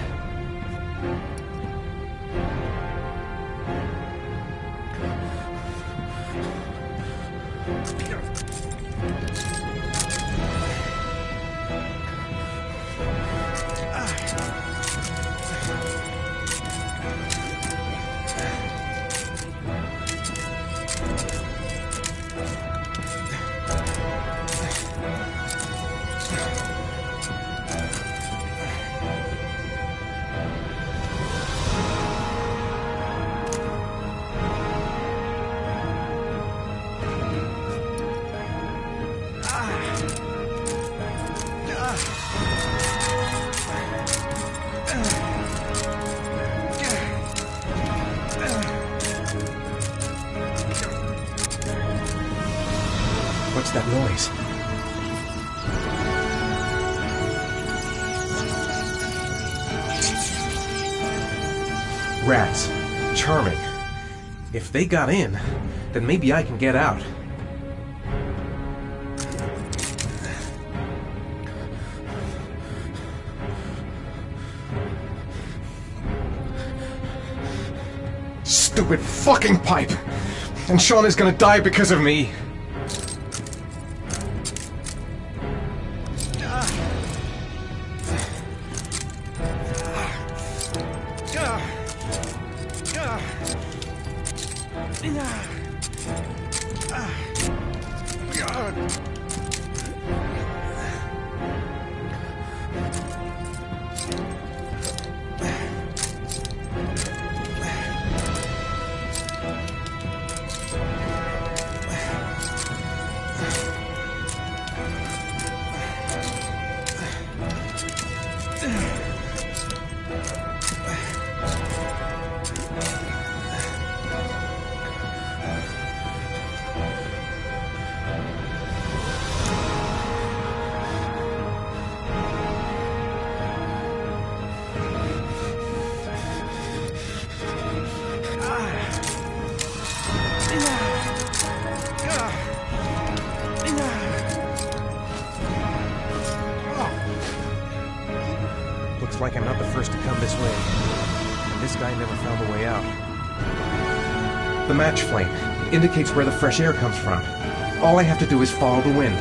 What's that noise? Rats. Charming. If they got in, then maybe I can get out. Stupid fucking pipe! And Sean is gonna die because of me! Looks like I'm not the first to come this way. And this guy never found a way out. The match flame indicates where the fresh air comes from. All I have to do is follow the wind.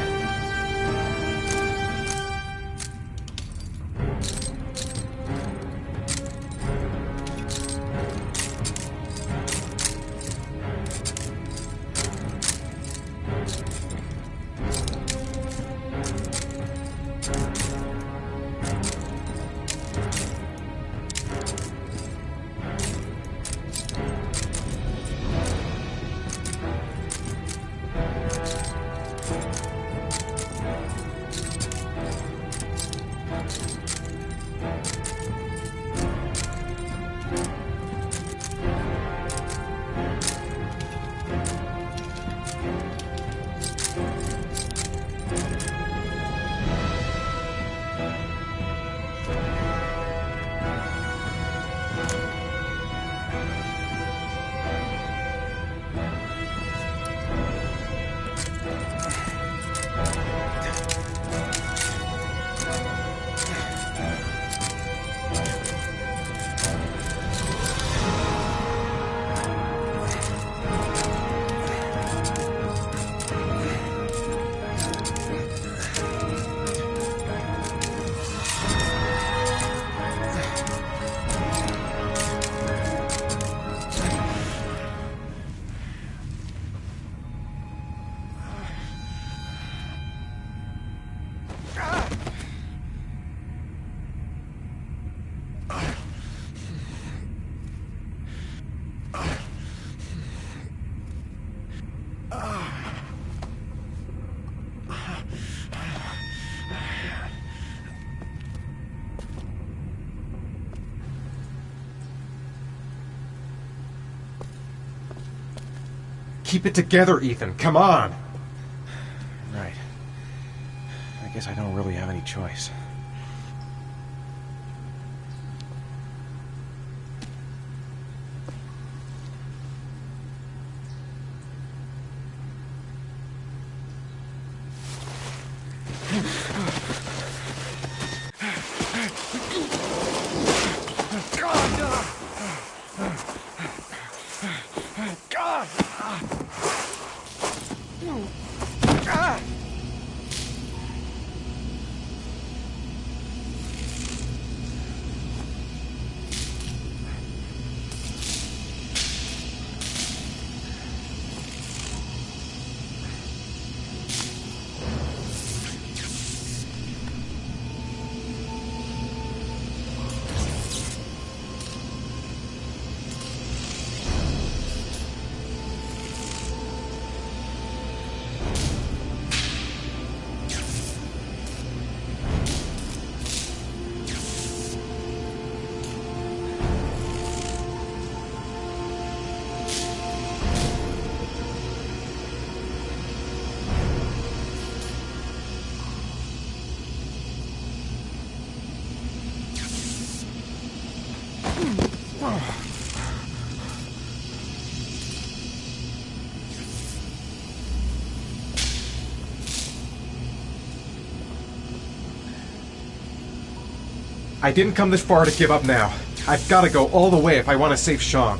Keep it together, Ethan. Come on! Right. I guess I don't really have any choice. I didn't come this far to give up now. I've got to go all the way if I want to save Sean.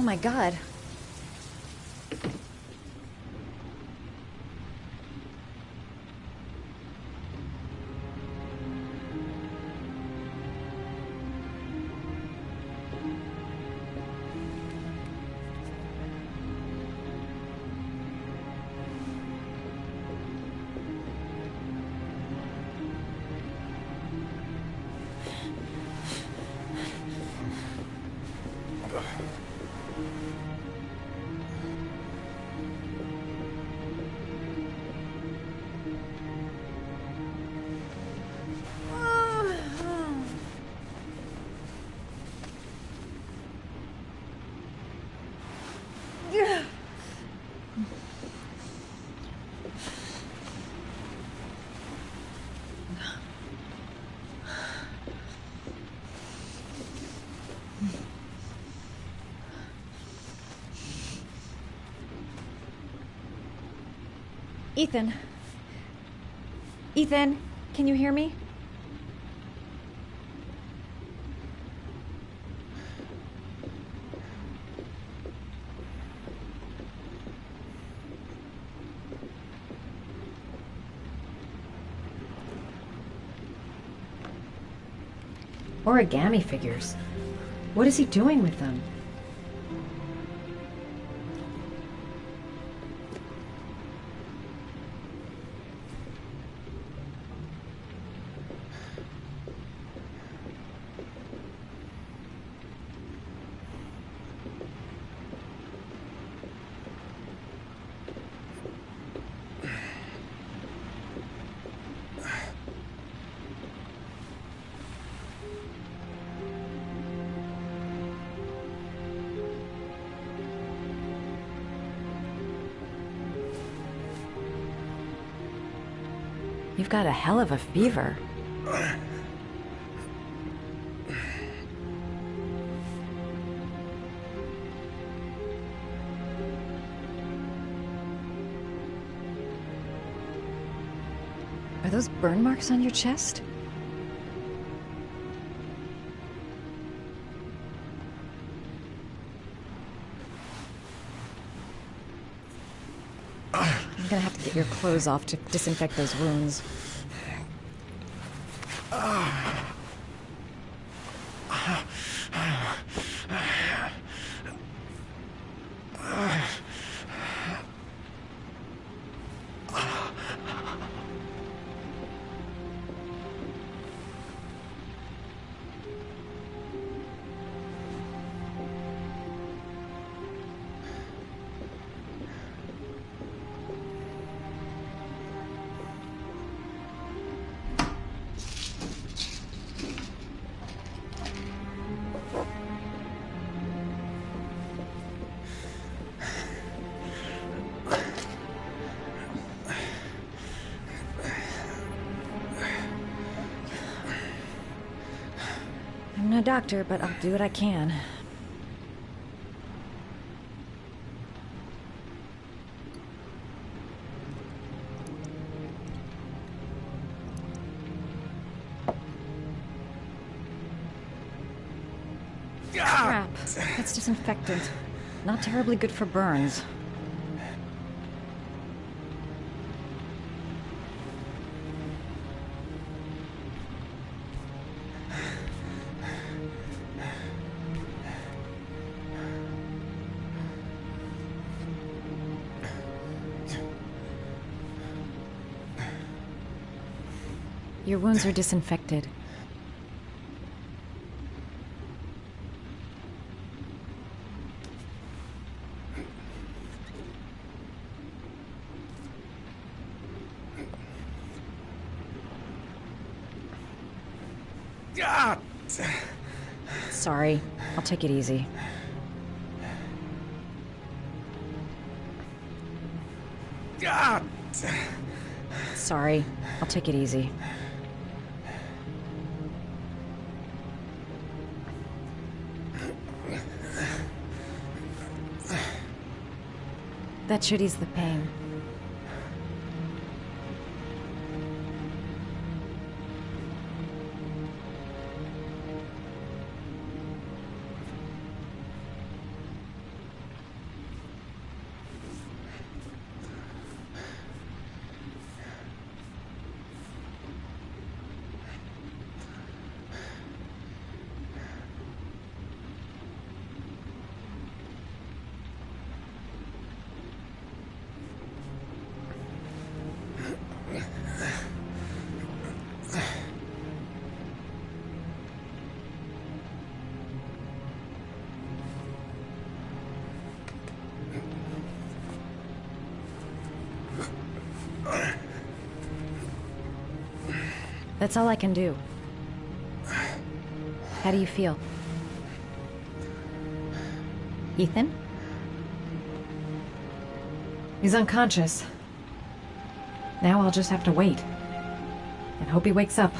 my god. Ethan. Ethan, can you hear me? Origami figures. What is he doing with them? You've got a hell of a fever. Are those burn marks on your chest? I'm gonna have to get your clothes off to disinfect those wounds. I'm no doctor, but I'll do what I can. Crap. That's disinfectant. Not terribly good for burns. Your wounds are disinfected. Sorry. I'll take it easy. Sorry. I'll take it easy. That should ease the pain. That's all I can do. How do you feel? Ethan? He's unconscious. Now I'll just have to wait. And hope he wakes up.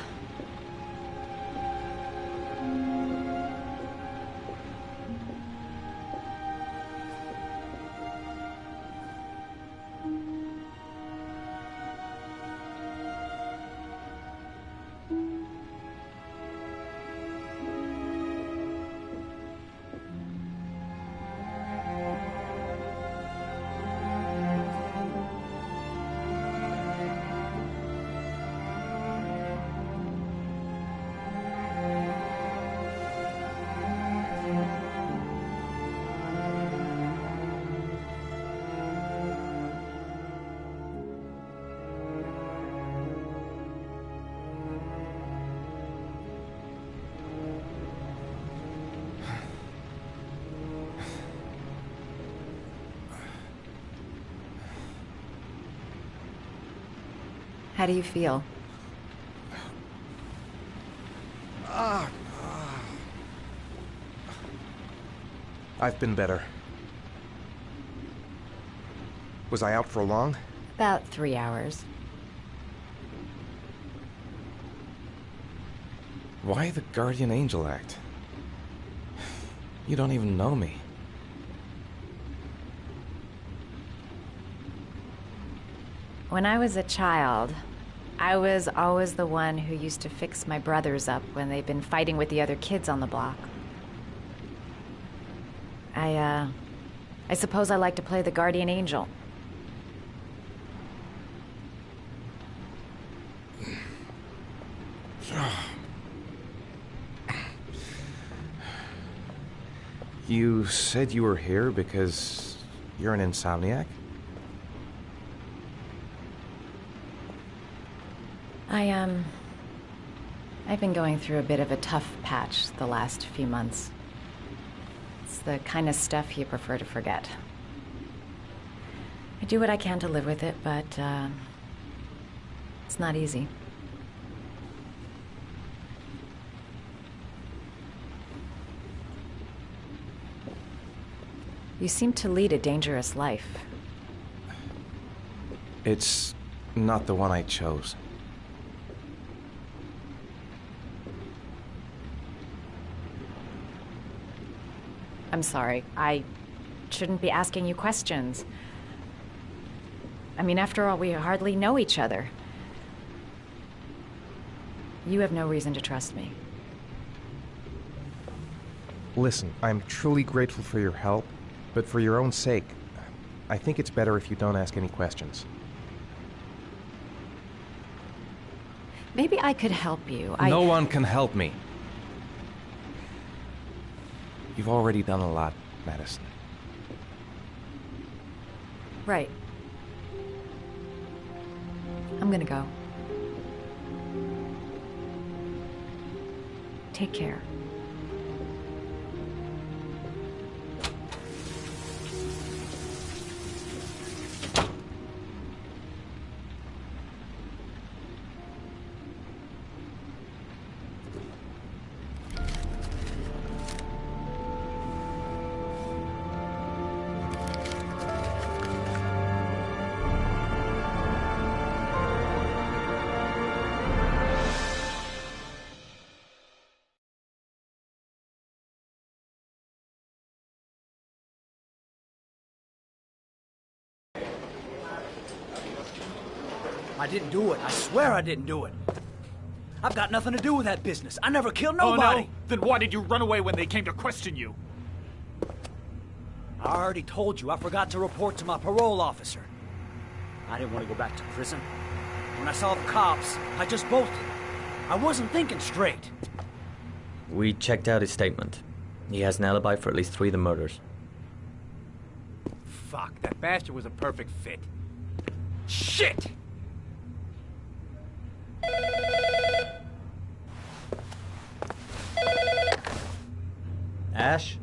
How do you feel? I've been better. Was I out for long? About 3 hours. Why the guardian angel act? You don't even know me. When I was a child, I was always the one who used to fix my brothers up when they'd been fighting with the other kids on the block. I suppose I like to play the guardian angel. You said you were here because you're an insomniac? I've been going through a bit of a tough patch the last few months. It's the kind of stuff you prefer to forget. I do what I can to live with it, but, it's not easy. You seem to lead a dangerous life. It's not the one I chose. I'm sorry. I shouldn't be asking you questions. I mean, after all, we hardly know each other. You have no reason to trust me. Listen, I'm truly grateful for your help, but for your own sake, I think it's better if you don't ask any questions. Maybe I could help you. No one can help me. You've already done a lot, Madison. Right. I'm gonna go. Take care. I didn't do it. I swear I didn't do it. I've got nothing to do with that business. I never killed nobody. Oh, no? Then why did you run away when they came to question you? I already told you I forgot to report to my parole officer. I didn't want to go back to prison. When I saw the cops, I just bolted. I wasn't thinking straight. We checked out his statement. He has an alibi for at least 3 of the murders. Fuck, that bastard was a perfect fit. Shit! Ash?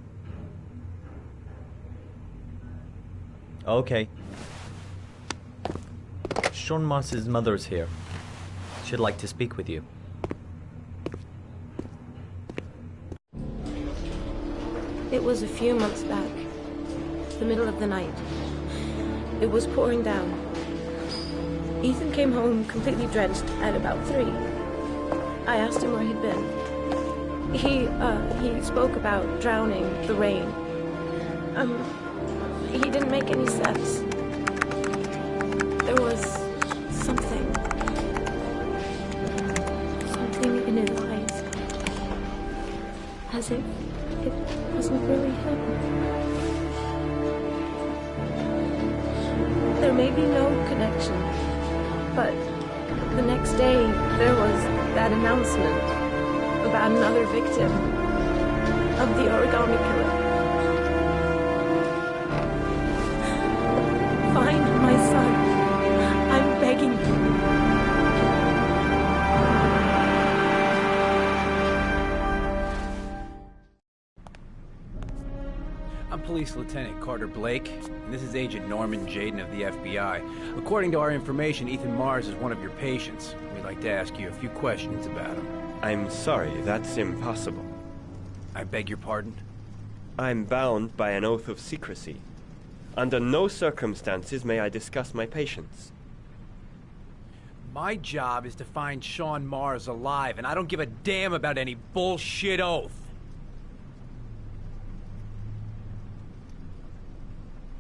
Okay. Sean Moss's mother's here. She'd like to speak with you. It was a few months back. The middle of the night. It was pouring down. Ethan came home completely drenched at about 3. I asked him where he'd been. He spoke about drowning the rain. He didn't make any sense. There was something in his eyes. As if it wasn't really him. There may be no connection, but the next day there was that announcement about another victim of the origami killer. Find my son. I'm begging you. I'm Police Lieutenant Carter Blake, and this is Agent Norman Jaden of the FBI. According to our information, Ethan Mars is one of your patients. We'd like to ask you a few questions about him. I'm sorry, that's impossible. I beg your pardon? I'm bound by an oath of secrecy. Under no circumstances may I discuss my patients. My job is to find Sean Mars alive, and I don't give a damn about any bullshit oath.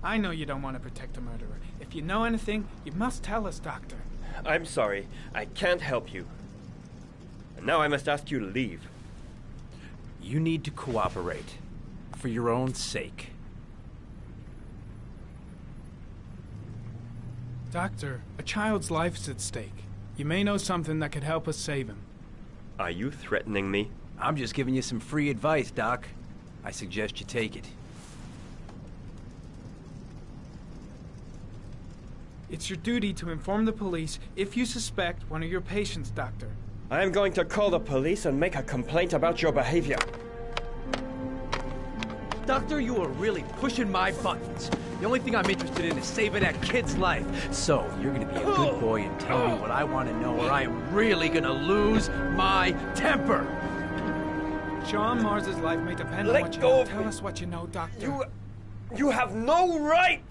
I know you don't want to protect a murderer. If you know anything, you must tell us, Doctor. I'm sorry, I can't help you. And now I must ask you to leave. You need to cooperate. For your own sake. Doctor, a child's life's at stake. You may know something that could help us save him. Are you threatening me? I'm just giving you some free advice, Doc. I suggest you take it. It's your duty to inform the police if you suspect one of your patients, Doctor. I am going to call the police and make a complaint about your behavior. Doctor, you are really pushing my buttons. The only thing I'm interested in is saving that kid's life. So, you're gonna be a good boy and tell me what I want to know, or I am really gonna lose my temper. Sean Mars's life may depend on what you know. Tell us what you know, Doctor. You have no right!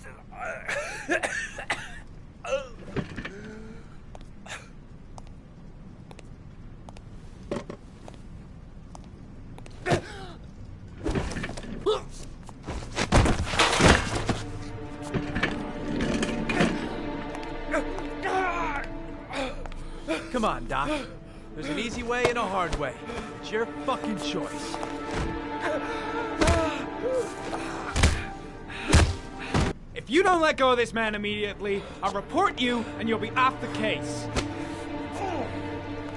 Come on, Doc. There's an easy way and a hard way. It's your fucking choice. If you don't let go of this man immediately, I'll report you and you'll be off the case.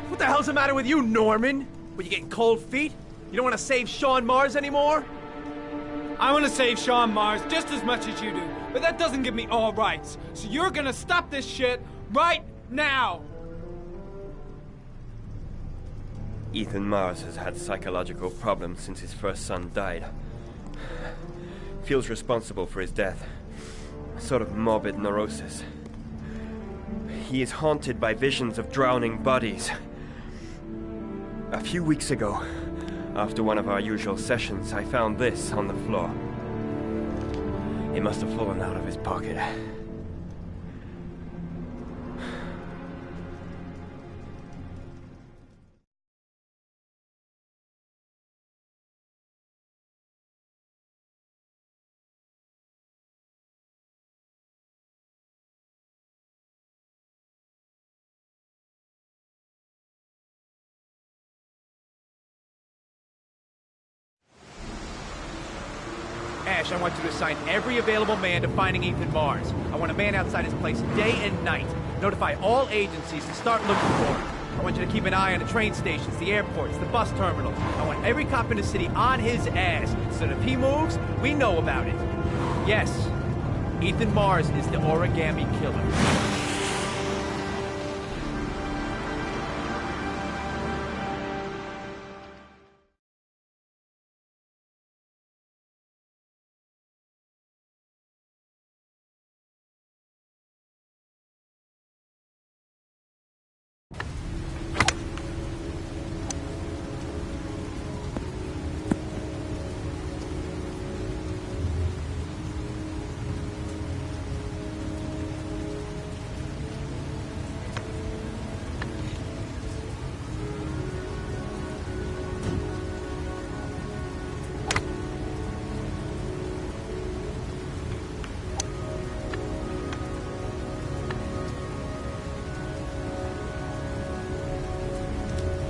What the hell's the matter with you, Norman? Were you getting cold feet? You don't want to save Sean Mars anymore? I want to save Sean Mars just as much as you do, but that doesn't give me all rights. So you're gonna stop this shit right now! Ethan Mars has had psychological problems since his first son died. Feels responsible for his death. A sort of morbid neurosis. He is haunted by visions of drowning bodies. A few weeks ago, after one of our usual sessions, I found this on the floor. It must have fallen out of his pocket. Ash, I want you to assign every available man to finding Ethan Mars. I want a man outside his place day and night. Notify all agencies to start looking for him. I want you to keep an eye on the train stations, the airports, the bus terminals. I want every cop in the city on his ass, so that if he moves, we know about it. Yes, Ethan Mars is the origami killer.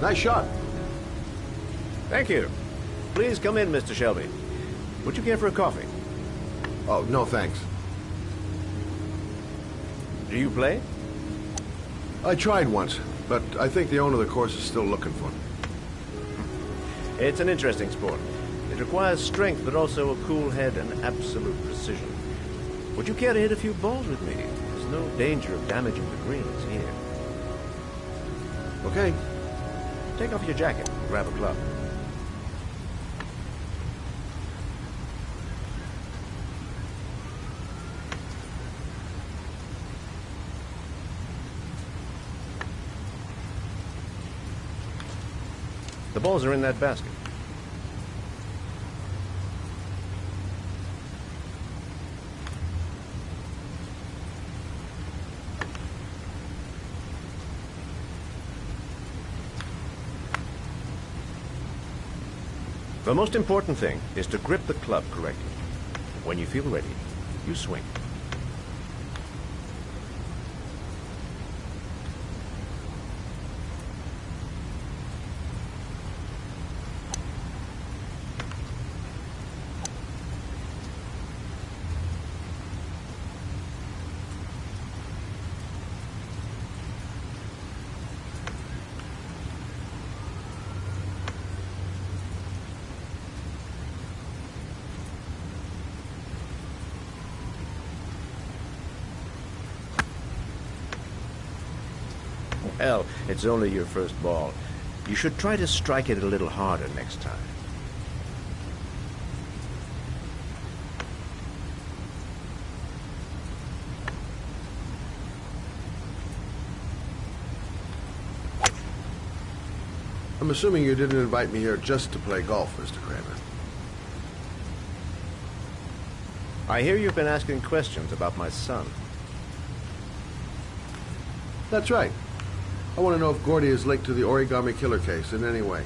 Nice shot. Thank you. Please come in, Mr. Shelby. Would you care for a coffee? Oh, no thanks. Do you play? I tried once, but I think the owner of the course is still looking for me. It's an interesting sport. It requires strength, but also a cool head and absolute precision. Would you care to hit a few balls with me? There's no danger of damaging the greens here. Okay. Take off your jacket and grab a club. The balls are in that basket. The most important thing is to grip the club correctly. When you feel ready, you swing. Well, it's only your first ball. You should try to strike it a little harder next time. I'm assuming you didn't invite me here just to play golf, Mr. Kramer. I hear you've been asking questions about my son. That's right. I want to know if Gordy is linked to the origami killer case in any way.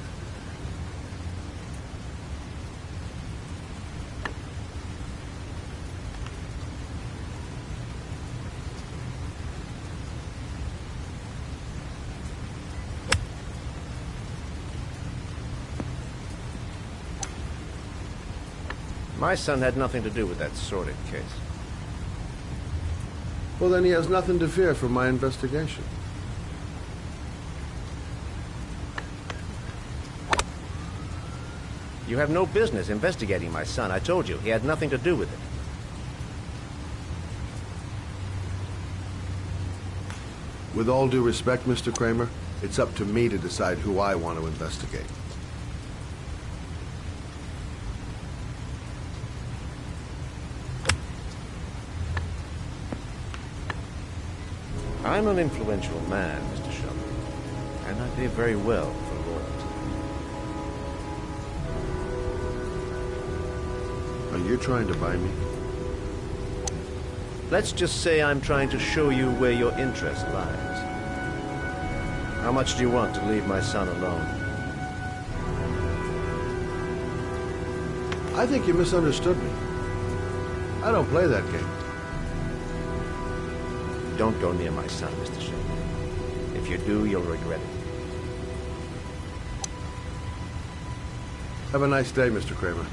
My son had nothing to do with that sordid case. Well, then he has nothing to fear from my investigation. You have no business investigating my son. I told you, he had nothing to do with it. With all due respect, Mr. Kramer, it's up to me to decide who I want to investigate. I'm an influential man, Mr. Shelby, and I pay very well for loyalty. Are you trying to buy me? Let's just say I'm trying to show you where your interest lies. How much do you want to leave my son alone? I think you misunderstood me. I don't play that game. Don't go near my son, Mr. Shelby. If you do, you'll regret it. Have a nice day, Mr. Kramer.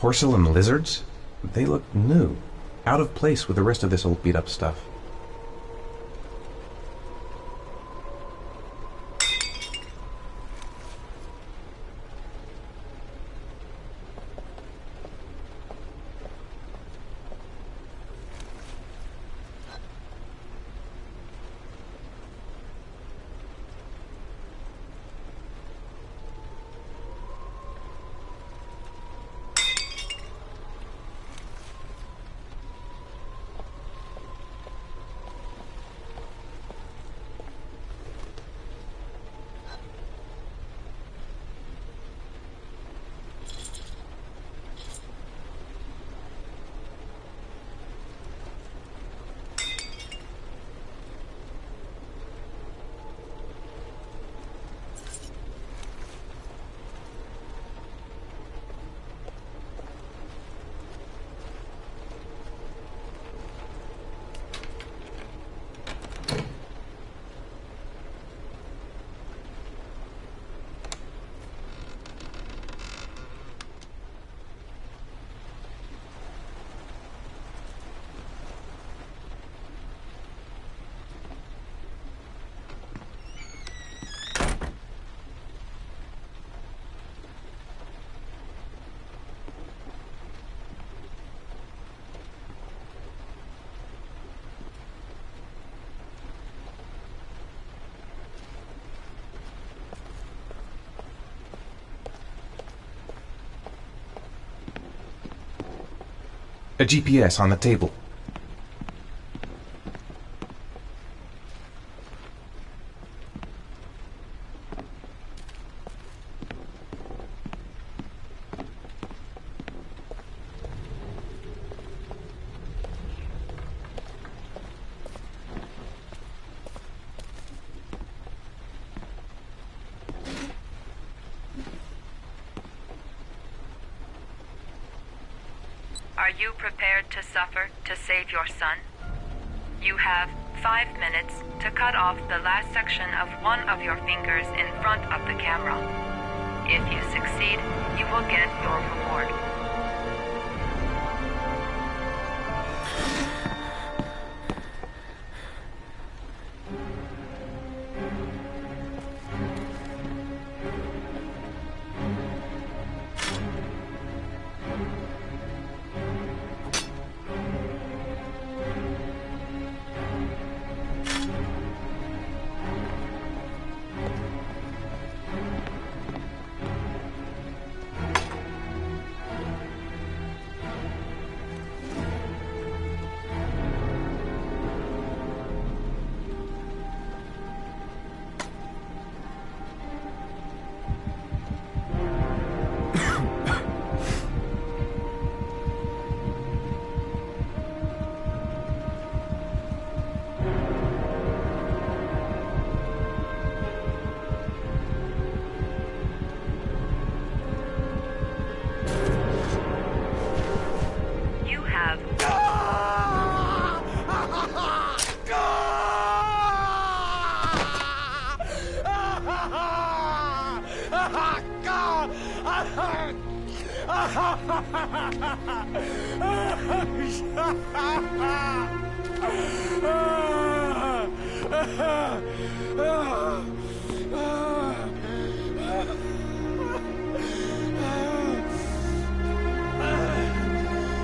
porcelain lizards? They look new, out of place with the rest of this old beat-up stuff. A GPS on the table. Are you prepared to suffer to save your son? You have 5 minutes to cut off the last section of one of your fingers in front of the camera. If you succeed, you will get your reward.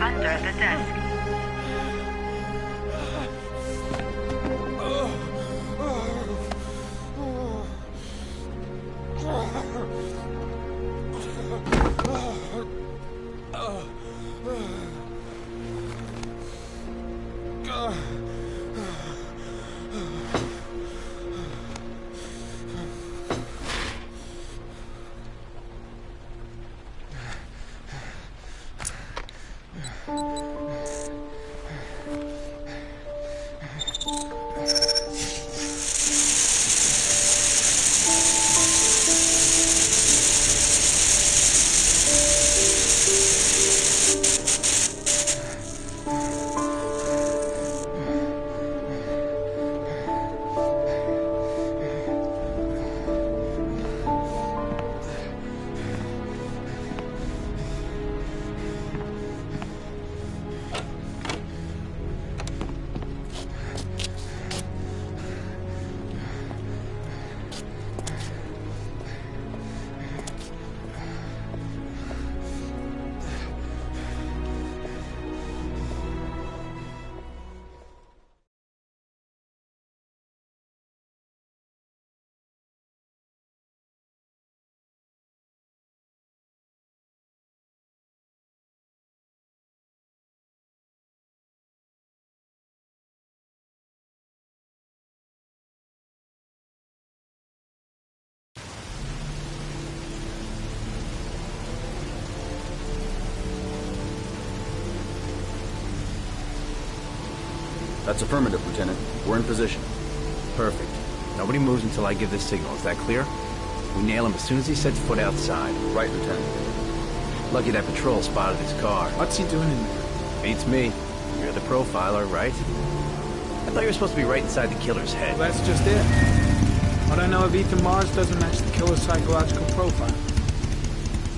Under the desk. That's affirmative, Lieutenant. We're in position. Perfect. Nobody moves until I give the signal. Is that clear? We nail him as soon as he sets foot outside. Right, Lieutenant. Lucky that patrol spotted his car. What's he doing in there? Beats me. You're the profiler, right? I thought you were supposed to be right inside the killer's head. Well, that's just it. What I know of Ethan Mars doesn't match the killer's psychological profile.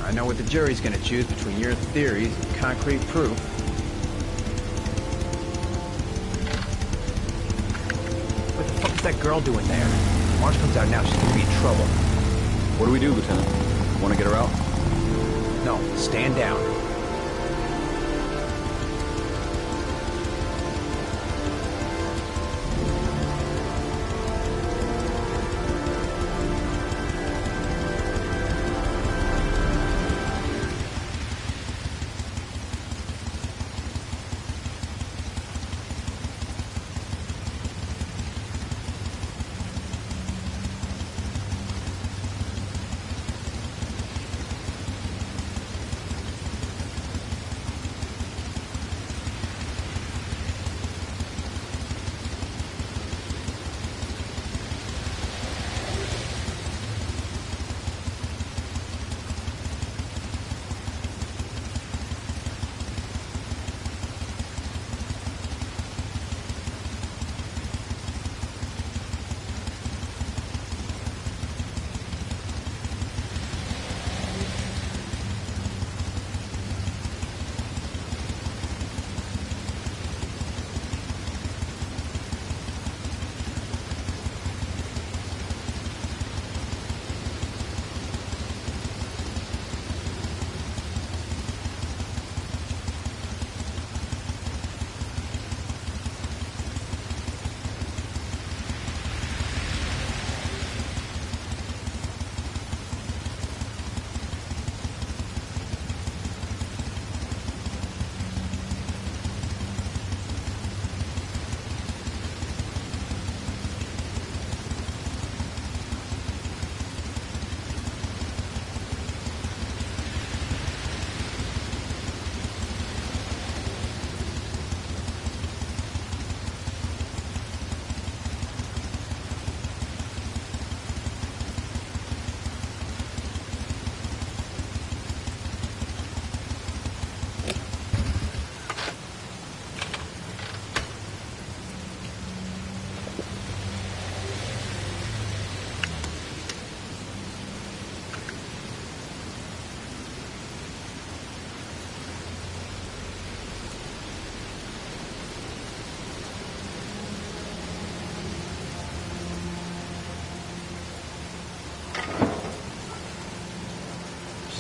I know what the jury's gonna choose between your theories and concrete proof. What the fuck is that girl doing there? If Mars comes out now, she's gonna be in trouble. What do we do, Lieutenant? Want to get her out? No, stand down.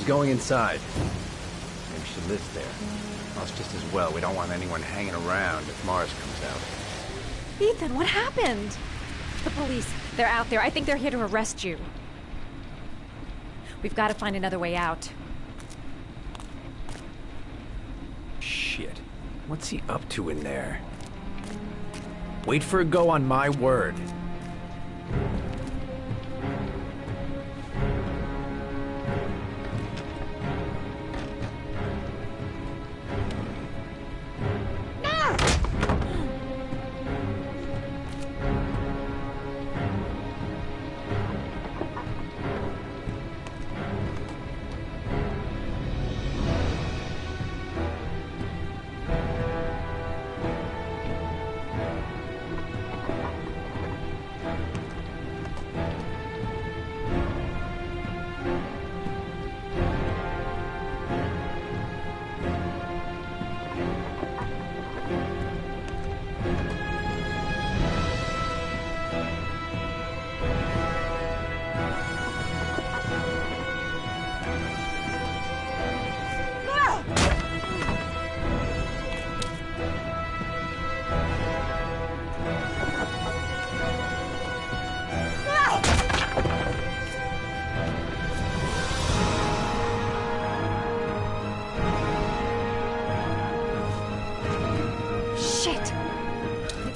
Going inside. Maybe she lives there. Well, it's just as well. We don't want anyone hanging around if Mars comes out. Ethan, what happened? The police. They're out there. I think they're here to arrest you. We've got to find another way out. Shit. What's he up to in there? Wait for a go on my word.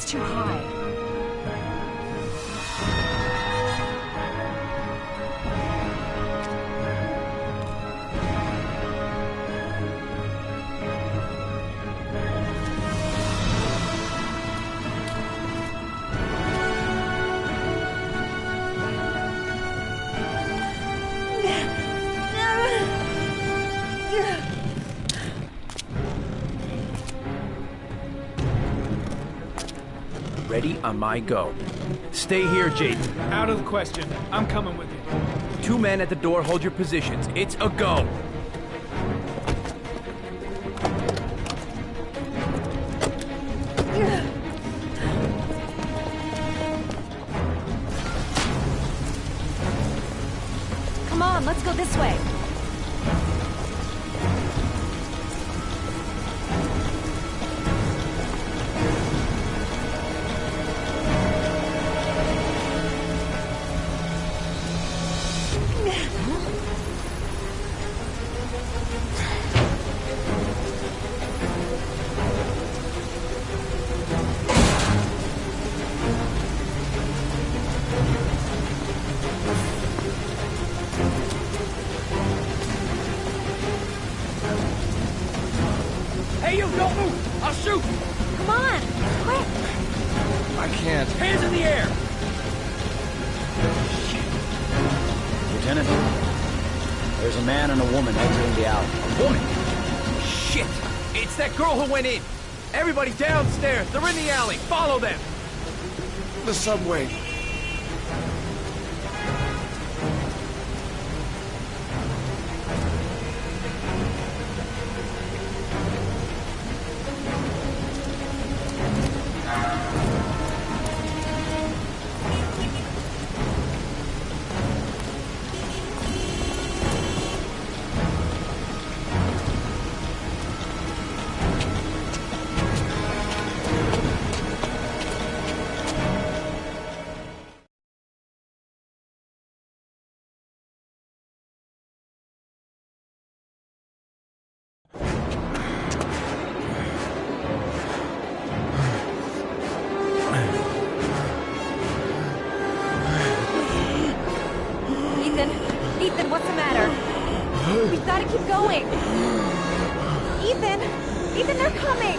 Too high. Ready on my go. Stay here, Jaden. Out of the question. I'm coming with you. 2 men at the door, hold your positions. It's a go. Come on, let's go this way. Hey, you, don't move! I'll shoot! Come on, quick! I can't. Hands in the air! Lieutenant, there's a man and a woman exiting the alley. A woman? Shit! It's that girl who went in! Everybody downstairs! They're in the alley! Follow them! The subway. Ethan, what's the matter? We've got to keep going. Ethan, they're coming.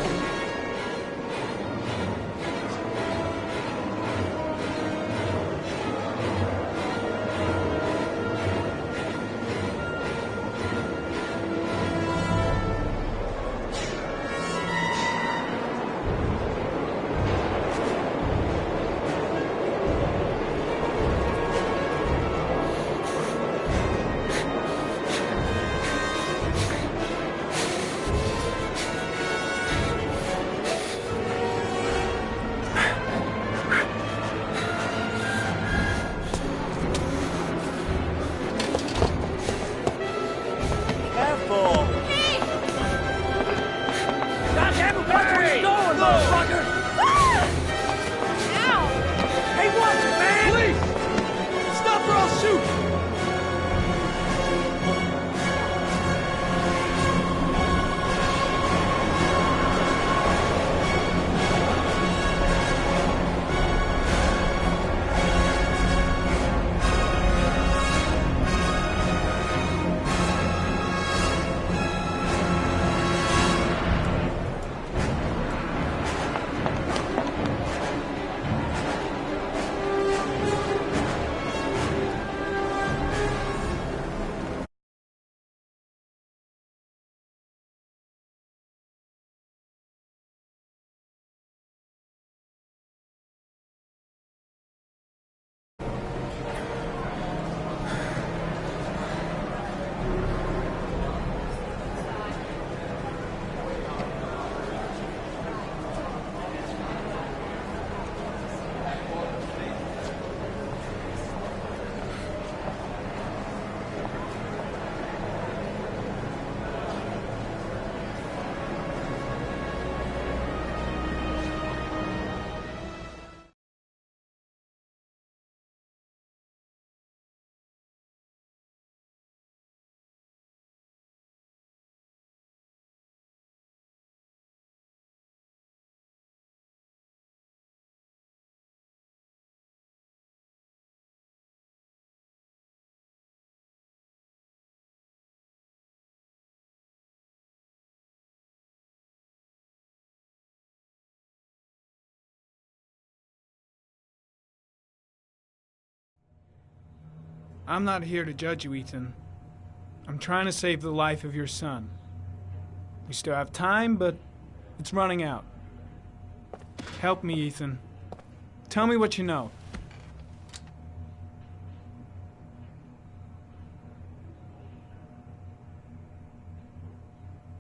I'm not here to judge you, Ethan. I'm trying to save the life of your son. We still have time, but it's running out. Help me, Ethan. Tell me what you know.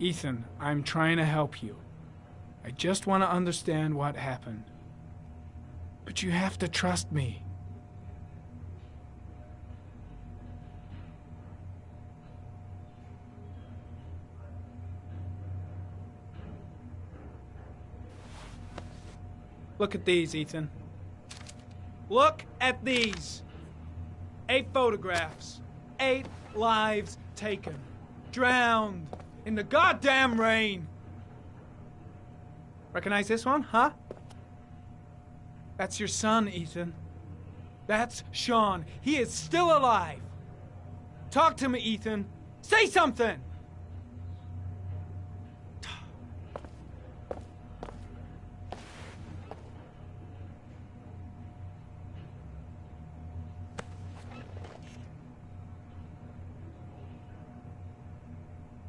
Ethan, I'm trying to help you. I just want to understand what happened. But you have to trust me. Look at these, Ethan. Look at these. 8 photographs. 8 lives taken. Drowned in the goddamn rain. Recognize this one, huh? That's your son, Ethan. That's Sean. He is still alive. Talk to me, Ethan. Say something!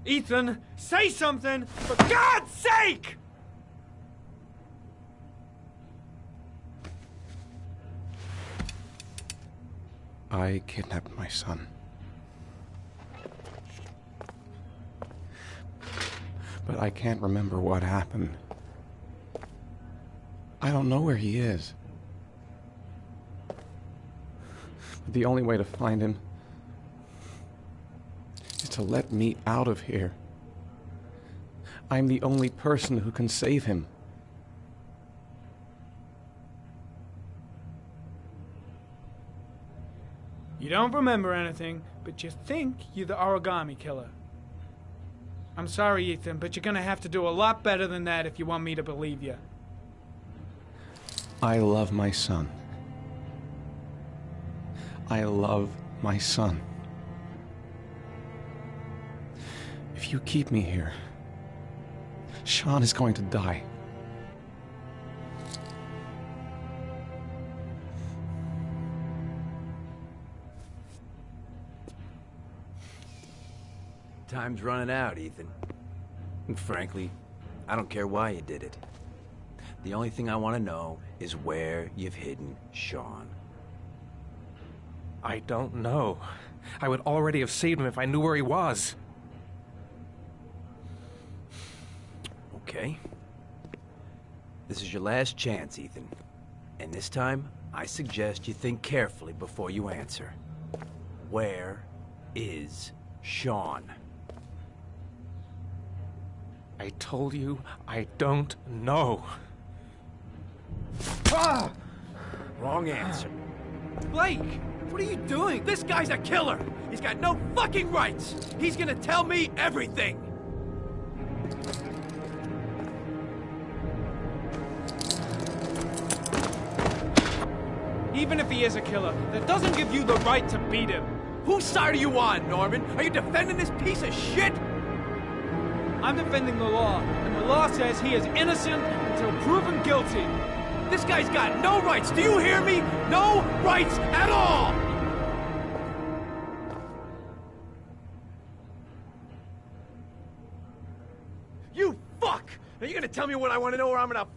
Ethan, say something, for God's sake! I kidnapped my son. But I can't remember what happened. I don't know where he is. But the only way to find him is to let me out of here. I'm the only person who can save him. You don't remember anything, but you think you're the origami killer. I'm sorry, Ethan, but you're gonna have to do a lot better than that if you want me to believe you. I love my son. I love my son. If you keep me here, Sean is going to die. Time's running out, Ethan. And frankly, I don't care why you did it. The only thing I want to know is where you've hidden Sean. I don't know. I would already have saved him if I knew where he was. Okay. This is your last chance, Ethan. And this time, I suggest you think carefully before you answer. Where is Sean? I told you I don't know. Ah! Wrong answer. Blake, what are you doing? This guy's a killer! He's got no fucking rights! He's gonna tell me everything! Even if he is a killer, that doesn't give you the right to beat him. Whose side are you on, Norman? Are you defending this piece of shit? I'm defending the law, and the law says he is innocent until proven guilty. This guy's got no rights, do you hear me? No rights at all! You fuck! Are you gonna tell me what I want to know or I'm gonna...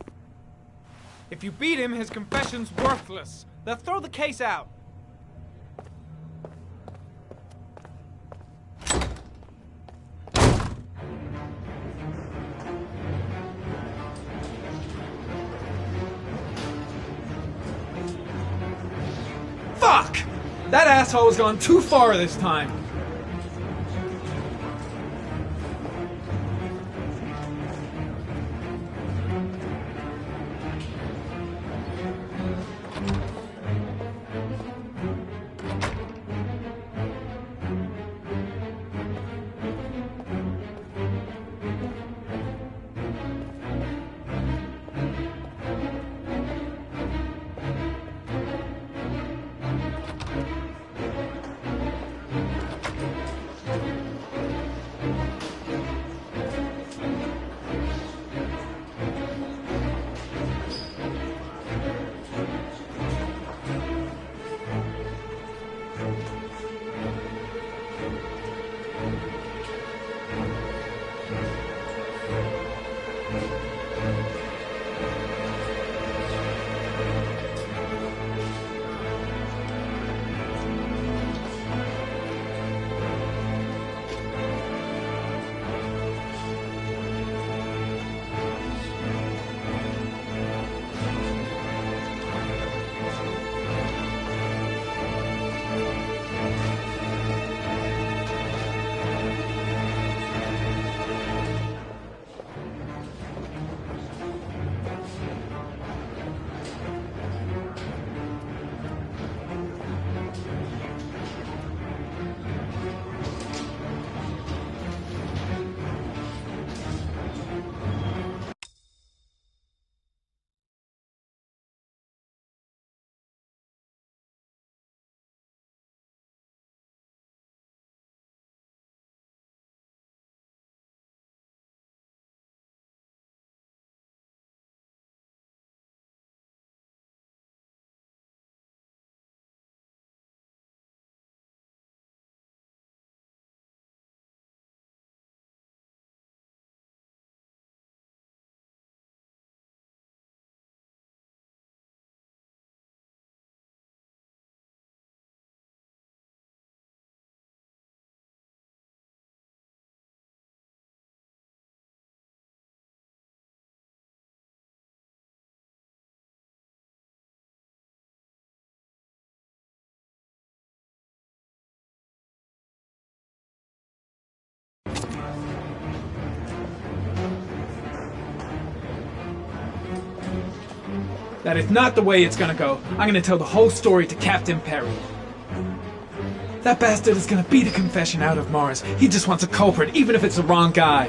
If you beat him, his confession's worthless. They'll throw the case out. Fuck! That asshole has gone too far this time. That is not the way it's gonna go. I'm gonna tell the whole story to Captain Perry. That bastard is gonna beat a confession out of Mars. He just wants a culprit, even if it's the wrong guy.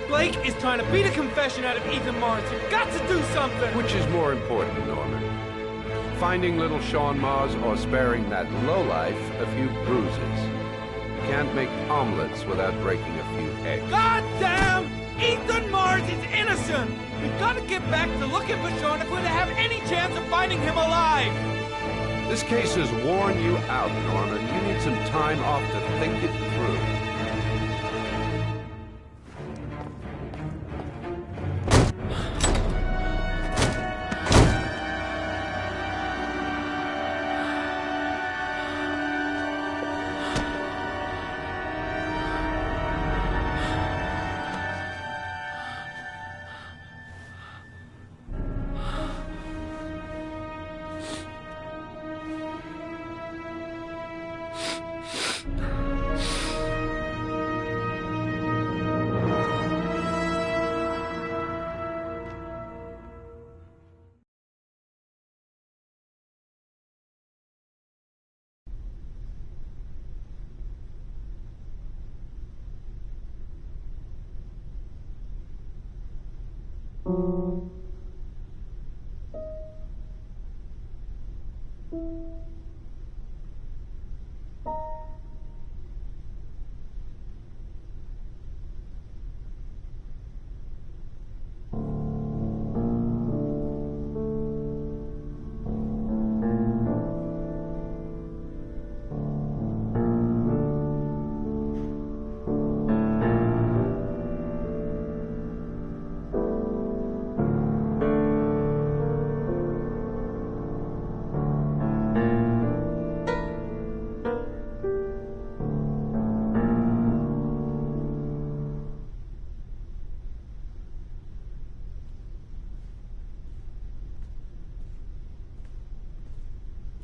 Blake is trying to beat a confession out of Ethan Mars. You've got to do something! Which is more important, Norman? Finding little Sean Mars or sparing that lowlife a few bruises? You can't make omelets without breaking a few eggs. God damn! Ethan Mars is innocent! We've got to get back to looking for Sean if we're to have any chance of finding him alive! This case has worn you out, Norman. You need some time off to think it through.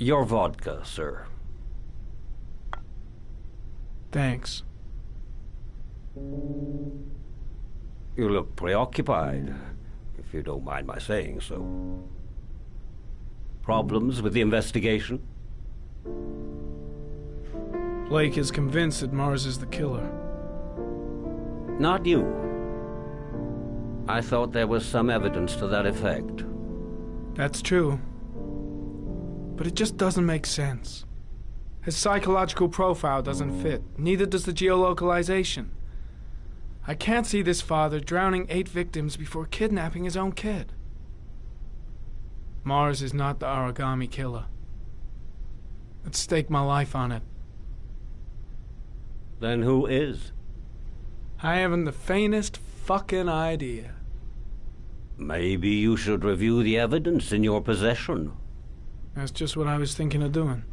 Your vodka, sir. Thanks. You look preoccupied, if you don't mind my saying so. Problems with the investigation? Blake is convinced that Mars is the killer. Not you. I thought there was some evidence to that effect. That's true. But it just doesn't make sense. His psychological profile doesn't fit. Neither does the geolocalization. I can't see this father drowning 8 victims before kidnapping his own kid. Mars is not the origami killer. I'd stake my life on it. Then who is? I haven't the faintest fucking idea. Maybe you should review the evidence in your possession. That's just what I was thinking of doing.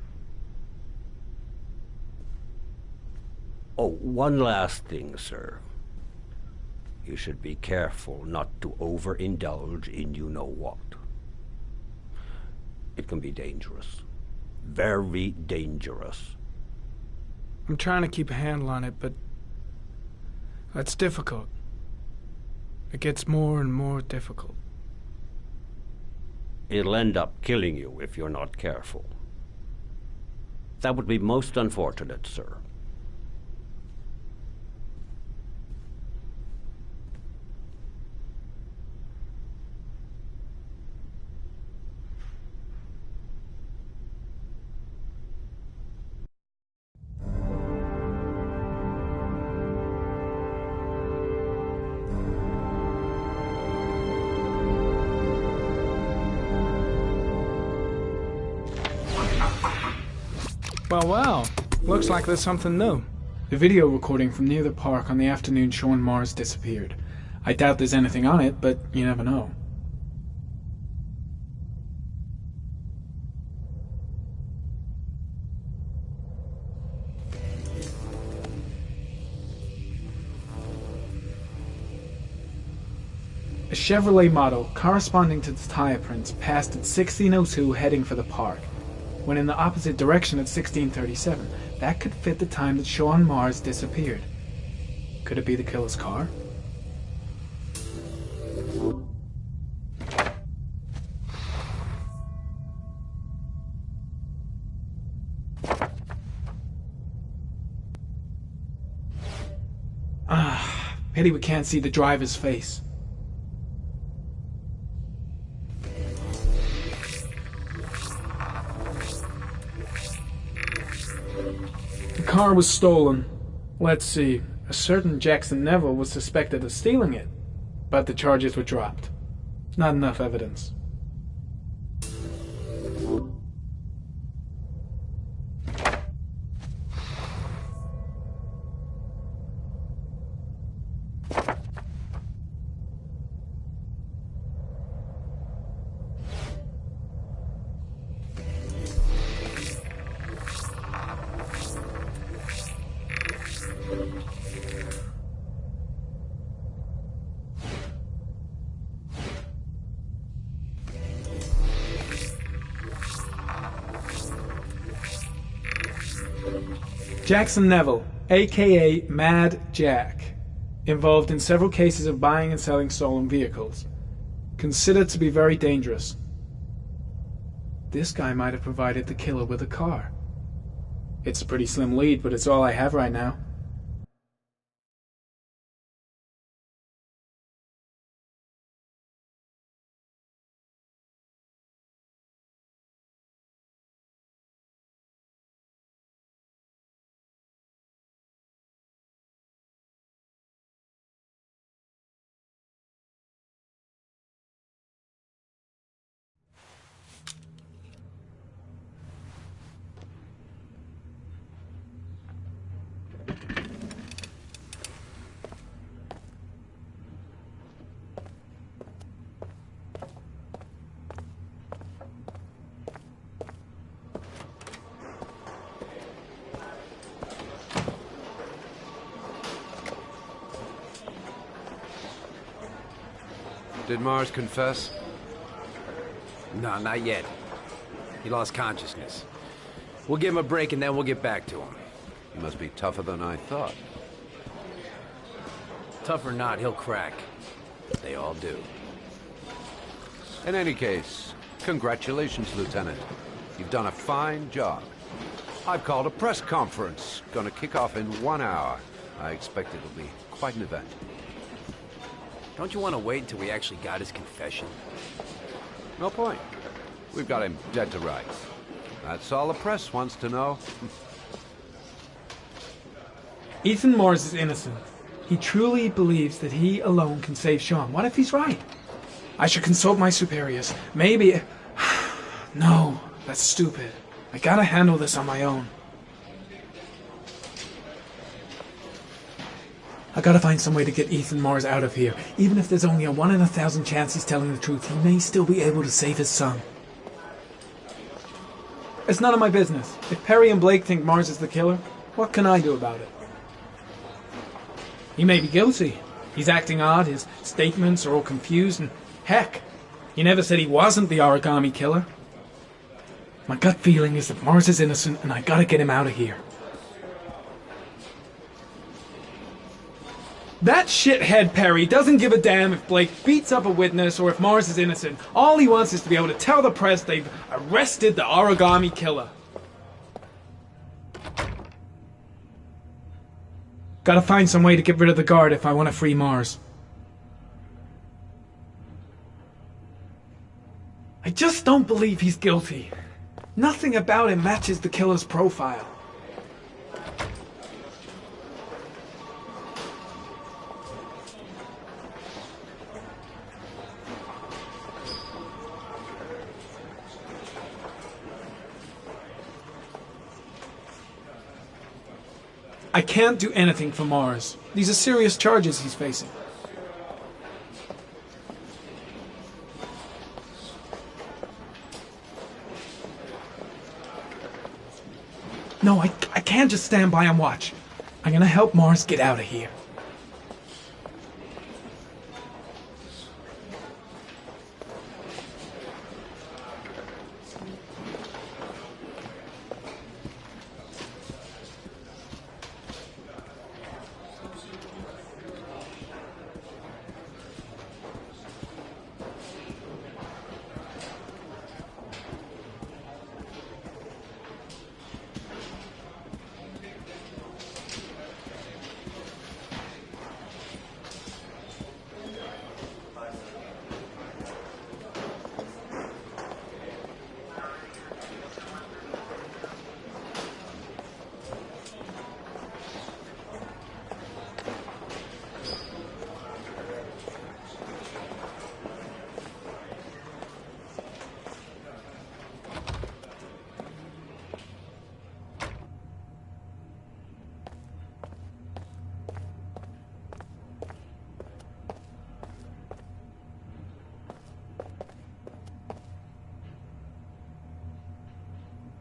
Oh, one last thing, sir. You should be careful not to overindulge in you-know-what. It can be dangerous. Very dangerous. I'm trying to keep a handle on it, but that's difficult. It gets more and more difficult. It'll end up killing you if you're not careful. That would be most unfortunate, sir. Well, looks like there's something new. The video recording from near the park on the afternoon Sean Mars disappeared. I doubt there's anything on it, but you never know. Chevrolet model corresponding to the tire prints passed at 1602 heading for the park, when in the opposite direction at 1637. That could fit the time that Sean Mars disappeared. Could it be the killer's car? Pity we can't see the driver's face. The car was stolen. Let's see. A certain Jackson Neville was suspected of stealing it, but the charges were dropped. Not enough evidence. Jackson Neville, aka Mad Jack, involved in several cases of buying and selling stolen vehicles. Considered to be very dangerous. This guy might have provided the killer with a car. It's a pretty slim lead, but it's all I have right now. Did Mars confess? No, not yet. He lost consciousness. We'll give him a break and then we'll get back to him. He must be tougher than I thought. Tough or not, he'll crack. They all do. In any case, congratulations, Lieutenant. You've done a fine job. I've called a press conference. Gonna kick off in 1 hour. I expect it'll be quite an event. Don't you want to wait until we actually got his confession? No point. We've got him dead to rights. That's all the press wants to know. Ethan Mars is innocent. He truly believes that he alone can save Sean. What if he's right? I should consult my superiors. Maybe... No, that's stupid. I gotta handle this on my own. I gotta find some way to get Ethan Mars out of here. Even if there's only a 1 in 1,000 chance he's telling the truth, he may still be able to save his son. It's none of my business. If Perry and Blake think Mars is the killer, what can I do about it? He may be guilty. He's acting odd, his statements are all confused, and heck, he never said he wasn't the origami killer. My gut feeling is that Mars is innocent, and I gotta get him out of here. That shithead Perry doesn't give a damn if Blake beats up a witness or if Mars is innocent. All he wants is to be able to tell the press they've arrested the origami killer. Gotta find some way to get rid of the guard if I want to free Mars. I just don't believe he's guilty. Nothing about him matches the killer's profile. I can't do anything for Mars. These are serious charges he's facing. No, I can't just stand by and watch. I'm gonna help Mars get out of here.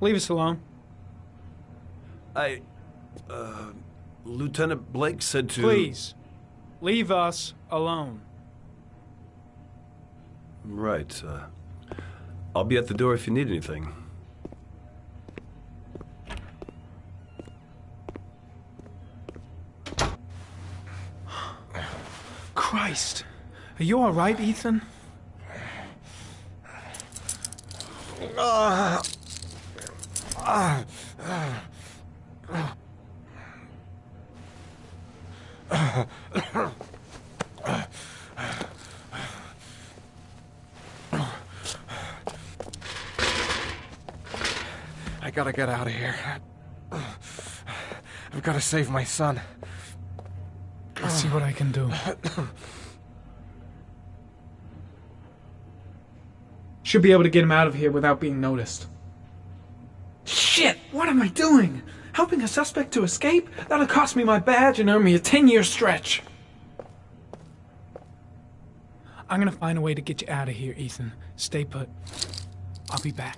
Leave us alone. Lieutenant Blake said to... Please, leave us alone. Right, I'll be at the door if you need anything. Christ. Are you all right, Ethan? I gotta get out of here. I've gotta save my son. I'll see what I can do. Should be able to get him out of here without being noticed. Shit! What am I doing? Helping a suspect to escape? That'll cost me my badge and earn me a 10-year stretch. I'm gonna find a way to get you out of here, Ethan. Stay put. I'll be back.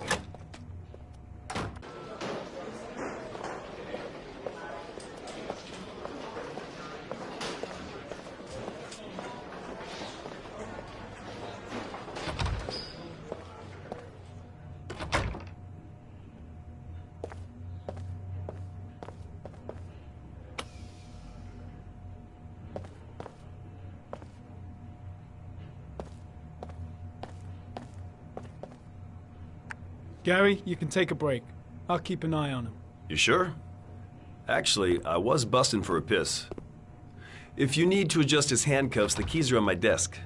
Gary, you can take a break. I'll keep an eye on him. You sure? Actually, I was busting for a piss. If you need to adjust his handcuffs, the keys are on my desk.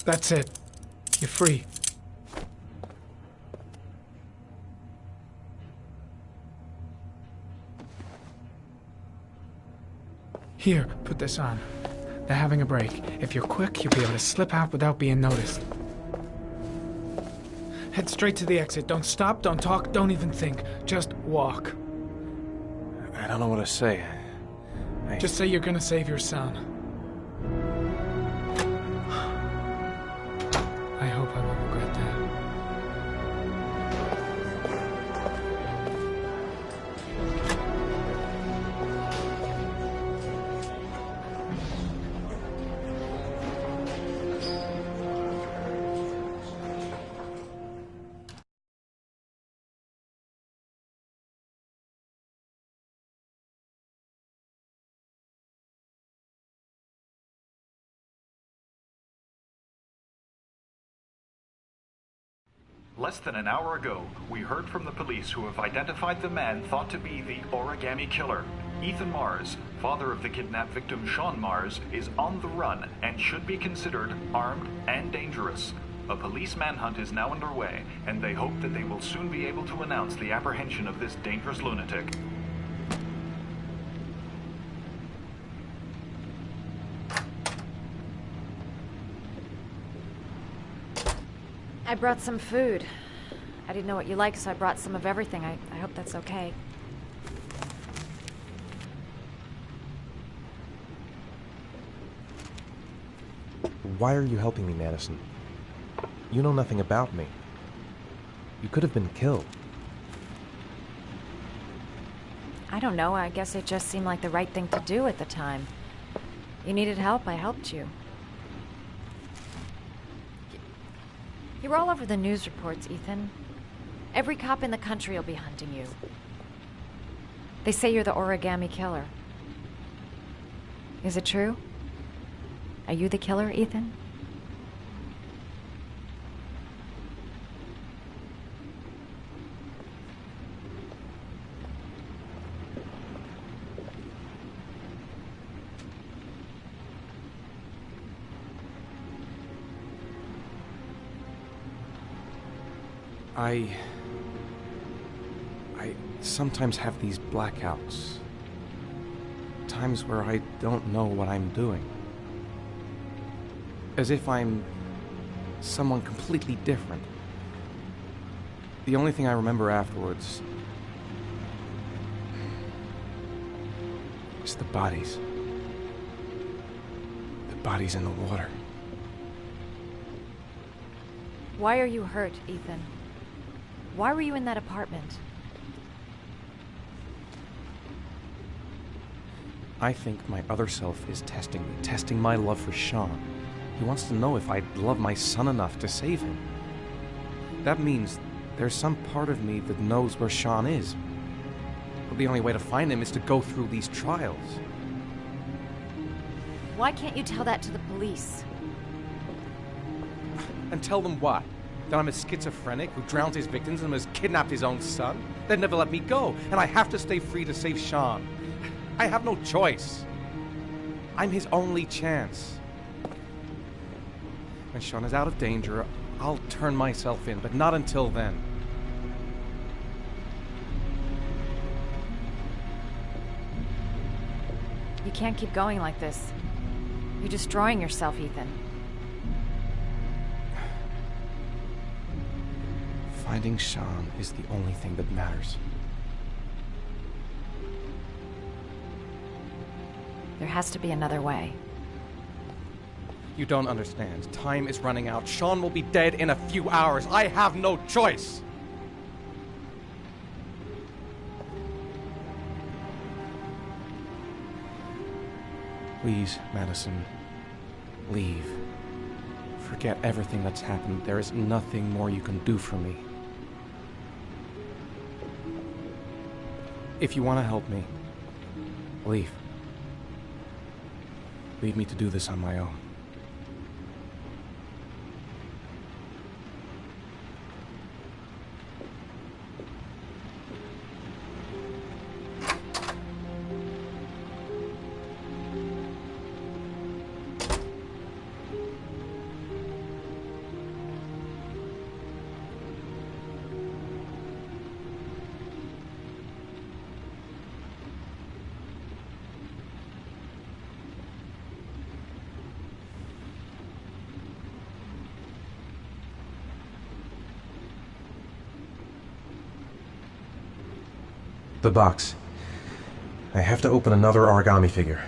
That's it. You're free. Here, put this on. They're having a break. If you're quick, you'll be able to slip out without being noticed. Head straight to the exit. Don't stop, don't talk, don't even think. Just walk. I don't know what to say. Just say you're gonna save your son. I hope I won't regret that. Less than an hour ago, we heard from the police who have identified the man thought to be the origami killer. Ethan Mars, father of the kidnapped victim Sean Mars, is on the run and should be considered armed and dangerous. A police manhunt is now underway, and they hope that they will soon be able to announce the apprehension of this dangerous lunatic. I brought some food. I didn't know what you like, so I brought some of everything. I hope that's okay. Why are you helping me, Madison? You know nothing about me. You could have been killed. I don't know. I guess it just seemed like the right thing to do at the time. You needed help, I helped you. You were all over the news reports, Ethan. Every cop in the country will be hunting you. They say you're the origami killer. Is it true? Are you the killer, Ethan? I sometimes have these blackouts. Times where I don't know what I'm doing. As if I'm someone completely different. The only thing I remember afterwards is the bodies. The bodies in the water. Why are you hurt, Ethan? Why were you in that apartment? I think my other self is testing me, testing my love for Sean. He wants to know if I love my son enough to save him. That means there's some part of me that knows where Sean is. But the only way to find him is to go through these trials. Why can't you tell that to the police? And tell them what? That I'm a schizophrenic who drowns his victims and has kidnapped his own son? They'd never let me go, and I have to stay free to save Sean. I have no choice. I'm his only chance. When Sean is out of danger, I'll turn myself in, but not until then. You can't keep going like this. You're destroying yourself, Ethan. Finding Sean is the only thing that matters. There has to be another way. You don't understand. Time is running out. Sean will be dead in a few hours. I have no choice. Please, Madison, leave. Forget everything that's happened. There is nothing more you can do for me. If you want to help me, leave. Leave me to do this on my own. The box. I have to open another origami figure.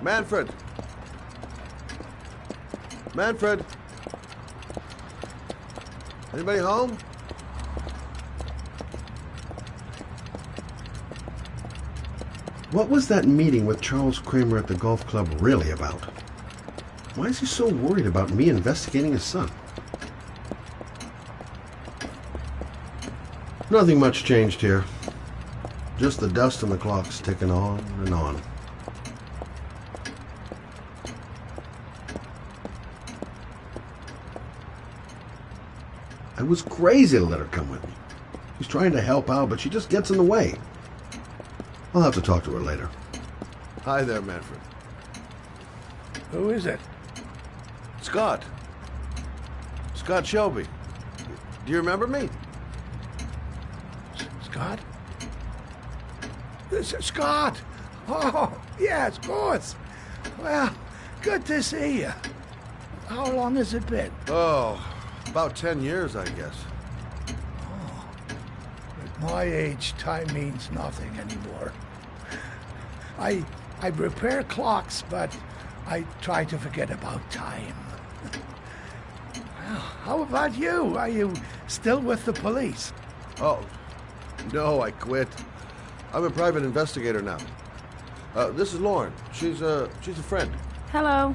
Manfred! Manfred! Anybody home? What was that meeting with Charles Kramer at the golf club really about? Why is he so worried about me investigating his son? Nothing much changed here. Just the dust and the clocks ticking on and on. I was crazy to let her come with me. She's trying to help out, but she just gets in the way. I'll have to talk to her later. Hi there, Manfred. Who is it? Scott. Scott Shelby. Do you remember me? Scott? Scott! Oh, yes, of course. Well, good to see you. How long has it been? Oh, about 10 years, I guess. Oh, at my age, time means nothing anymore. I repair clocks, but I try to forget about time. Well, how about you? Are you still with the police? Oh, no, I quit. I'm a private investigator now. This is Lauren. She's a friend. Hello.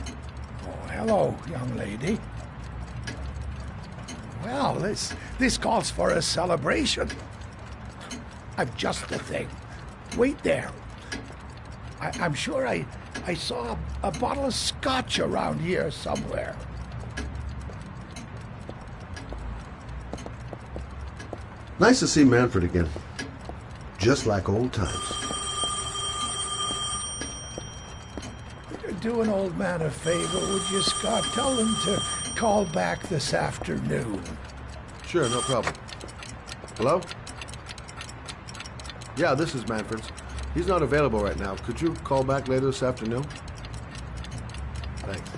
Oh, hello, young lady. Well, this calls for a celebration. I've just the thing. Wait there. I'm sure I saw a bottle of scotch around here somewhere. Nice to see Manfred again. Just like old times. Do an old man a favor, would you, Scott? Tell him to call back this afternoon. Sure, no problem. Hello? Yeah, this is Manfred's. He's not available right now. Could you call back later this afternoon? Thanks.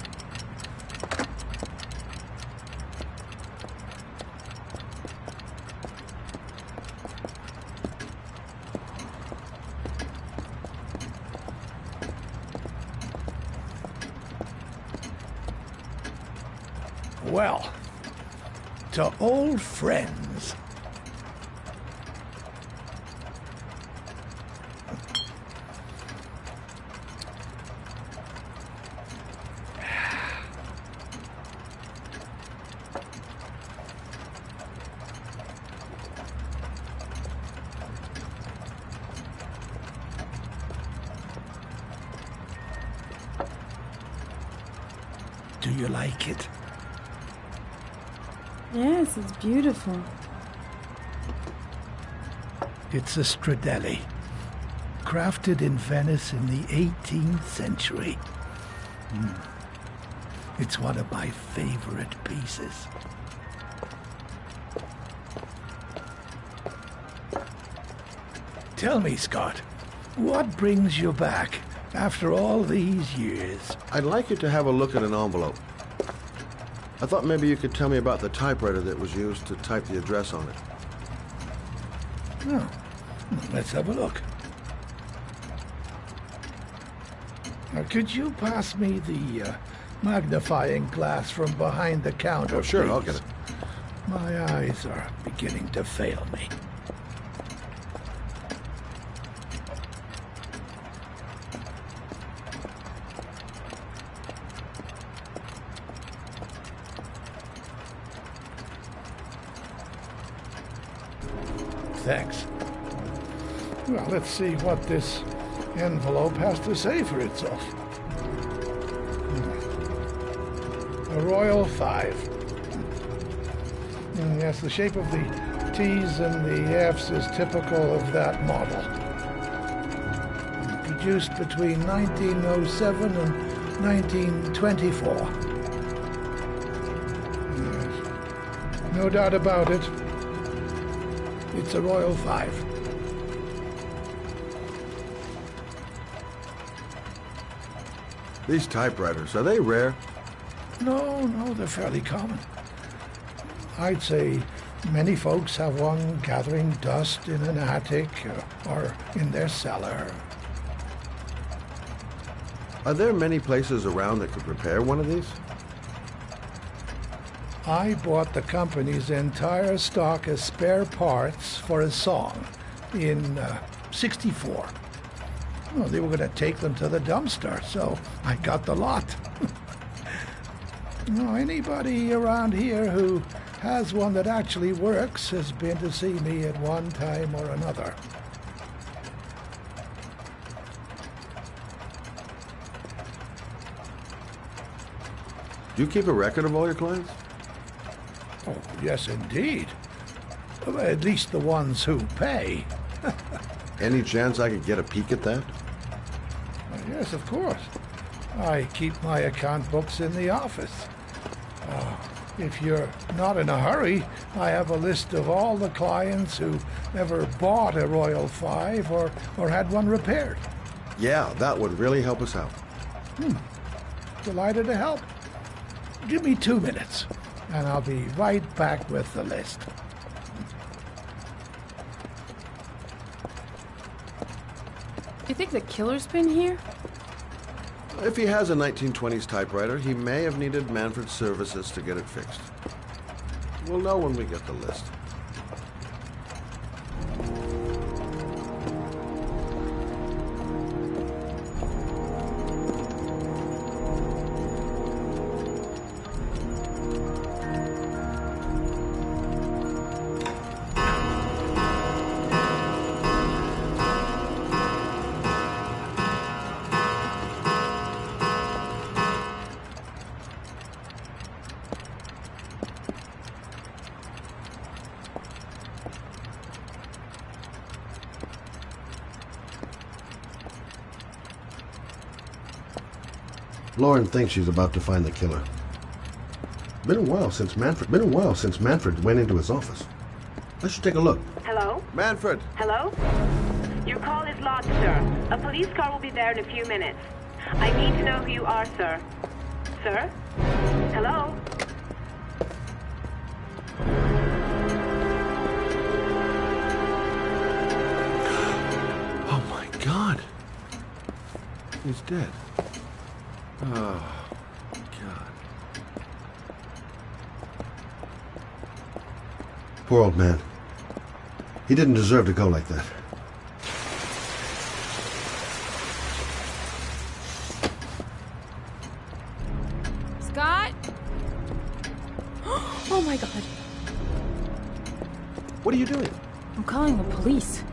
Well, to old friends. Do you like it? Yes, it's beautiful. It's a Stradelli, crafted in Venice in the 18th century. It's one of my favorite pieces. Tell me, Scott, what brings you back after all these years? I'd like you to have a look at an envelope. I thought maybe you could tell me about the typewriter that was used to type the address on it. Oh, let's have a look. Now, could you pass me the magnifying glass from behind the counter, Oh, sure, please? I'll get it. My eyes are beginning to fail me. Thanks. Well, let's see what this envelope has to say for itself. A Royal 5. Yes, the shape of the T's and the F's is typical of that model. Produced between 1907 and 1924. Yes. No doubt about it. It's a Royal 5. These typewriters, are they rare? No, they're fairly common. I'd say many folks have one gathering dust in an attic or in their cellar. Are there many places around that could repair one of these? I bought the company's entire stock of spare parts for a song in '64. Well, they were going to take them to the dumpster, so I got the lot. Anybody around here who has one that actually works has been to see me at one time or another. Do you keep a record of all your clients? Oh, yes, indeed. At least the ones who pay. Any chance I could get a peek at that? Yes, of course. I keep my account books in the office. If you're not in a hurry, I have a list of all the clients who ever bought a Royal 5 or had one repaired. Yeah, that would really help us out. Delighted to help. Give me 2 minutes, and I'll be right back with the list. You think the killer's been here? If he has a 1920s typewriter, he may have needed Manfred's services to get it fixed. We'll know when we get the list. Lauren thinks she's about to find the killer. Been a while since Manfred went into his office. Let's take a look. Hello? Manfred! Hello? Your call is lodged, sir. A police car will be there in a few minutes. I need to know who you are, sir. Sir? Hello? Oh my God! He's dead. Oh, God. Poor old man. He didn't deserve to go like that. Scott? Oh my God. What are you doing? I'm calling the police.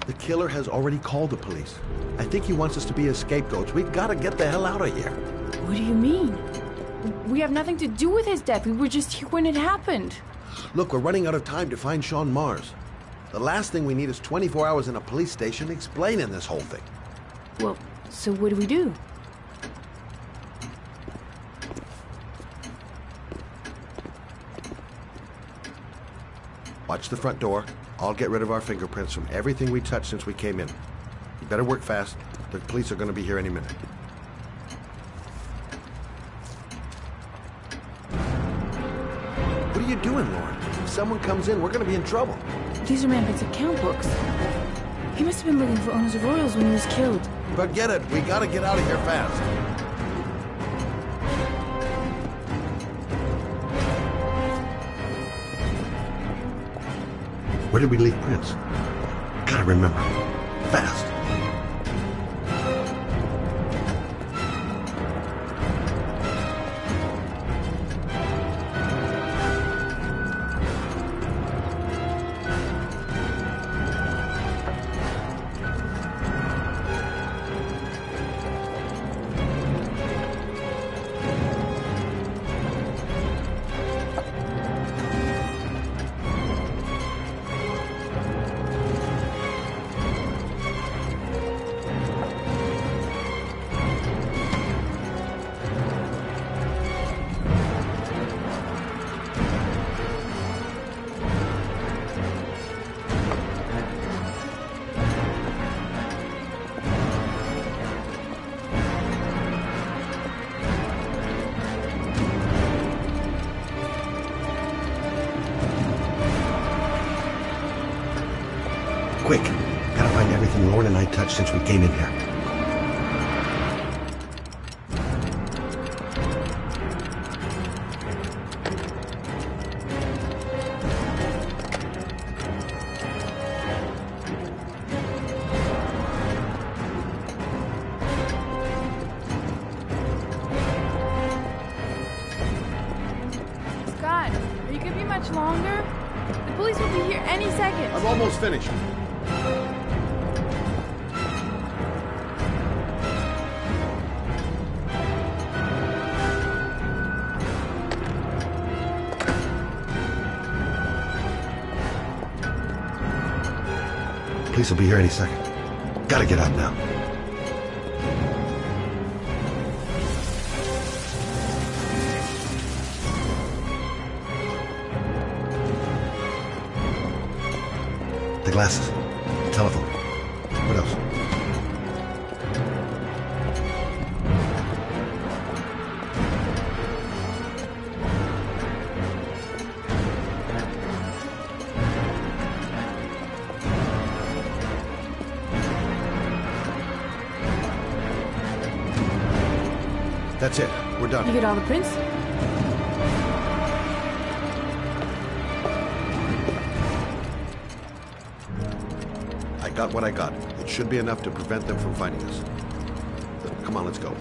The killer has already called the police. I think he wants us to be his scapegoats. We've got to get the hell out of here. What do you mean? We have nothing to do with his death. We were just here when it happened. Look, we're running out of time to find Sean Mars. The last thing we need is 24 hours in a police station explaining this whole thing. Well, so what do we do? Watch the front door. I'll get rid of our fingerprints from everything we touched since we came in. You better work fast. The police are going to be here any minute. What are you doing, Lauren? If someone comes in, we're going to be in trouble. These are Manfred's account books. He must have been looking for owners of Royals when he was killed. Forget it. We got to get out of here fast. Where did we leave Prince? Gotta remember. Fast. Quick. Gotta find everything Lauren and I touched since we came in here. much longer? The police will be here any second. I'm almost finished. Police will be here any second. Gotta get out now. The glasses. The telephone. What else? That's it. We're done. You get all the prints? I got what I got. It should be enough to prevent them from finding us. Come on, let's go.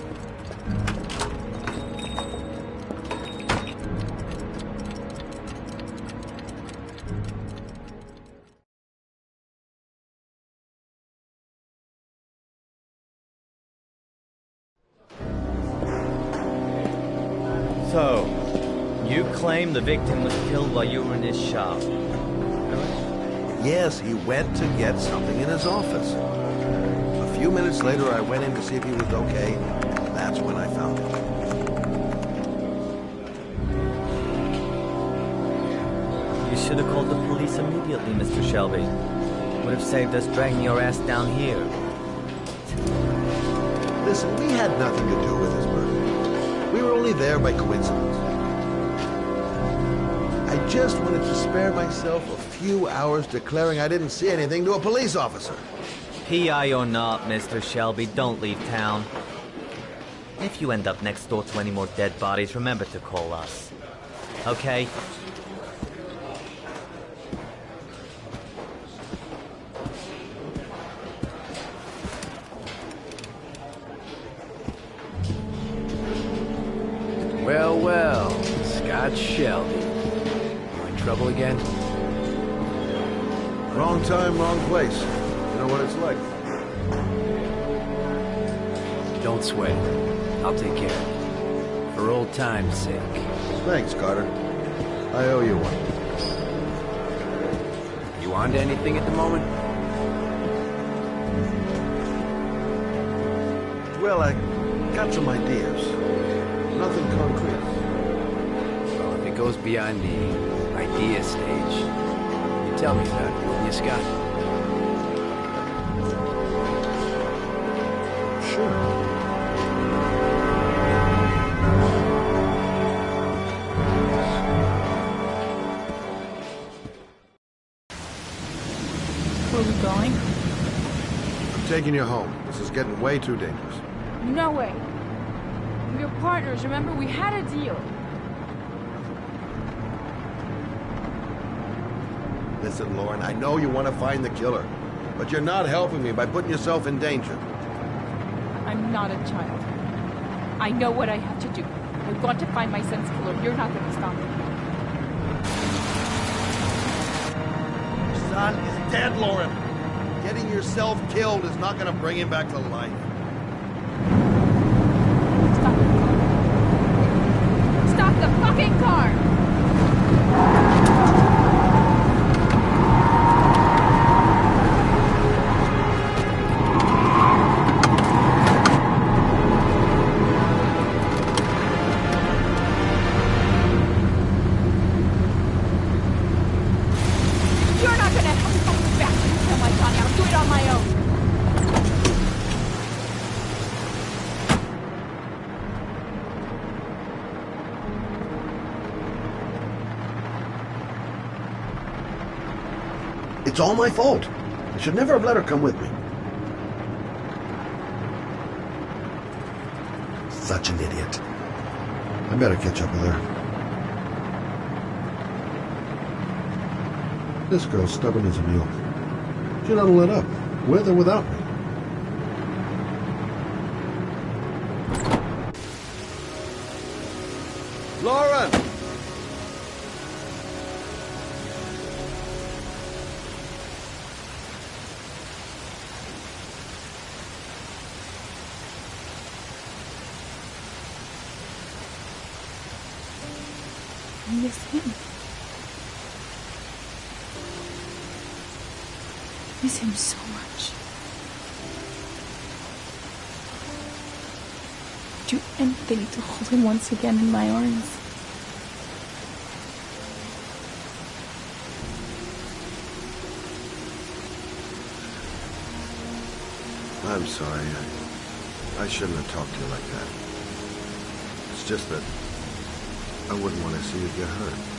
So, you claim the victim was killed while you were in his shop. Yes, he went to get something in his office. A few minutes later, I went in to see if he was okay. That's when I found him. You should have called the police immediately, Mr. Shelby. Would have saved us dragging your ass down here. Listen, we had nothing to do with his murder. We were only there by coincidence. I just wanted to spare myself a few hours declaring I didn't see anything to a police officer. PI or not, Mr. Shelby, don't leave town. If you end up next door to any more dead bodies, remember to call us. Okay? Well, well, Scott Shelby. You in trouble again? Wrong time, wrong place. You know what it's like. Don't sweat. I'll take care of it. For old time's sake. Thanks, Carter. I owe you one. You on to anything at the moment? Well, I got some ideas. Nothing concrete. Well, if it goes beyond the idea stage, you tell me about it, won't you, Scott? Sure. Where are we going? I'm taking you home. This is getting way too dangerous. No way. We're partners, remember? We had a deal. Listen, Lauren, I know you want to find the killer, but you're not helping me by putting yourself in danger. I'm not a child. I know what I have to do. I want to find my son's killer. You're not going to stop me. Your son is dead, Lauren. Getting yourself killed is not going to bring him back to life. Stop the fucking car! You're not gonna help me come back and kill my son. I'll do it on my own. It's all my fault. I should never have let her come with me. Such an idiot. I better catch up with her. This girl's stubborn as a mule. She doesn't let up, with or without me. Lauren! I miss him. I miss him so much. I'd do anything to hold him once again in my arms. I'm sorry. I shouldn't have talked to you like that. It's just that I wouldn't want to see you get hurt.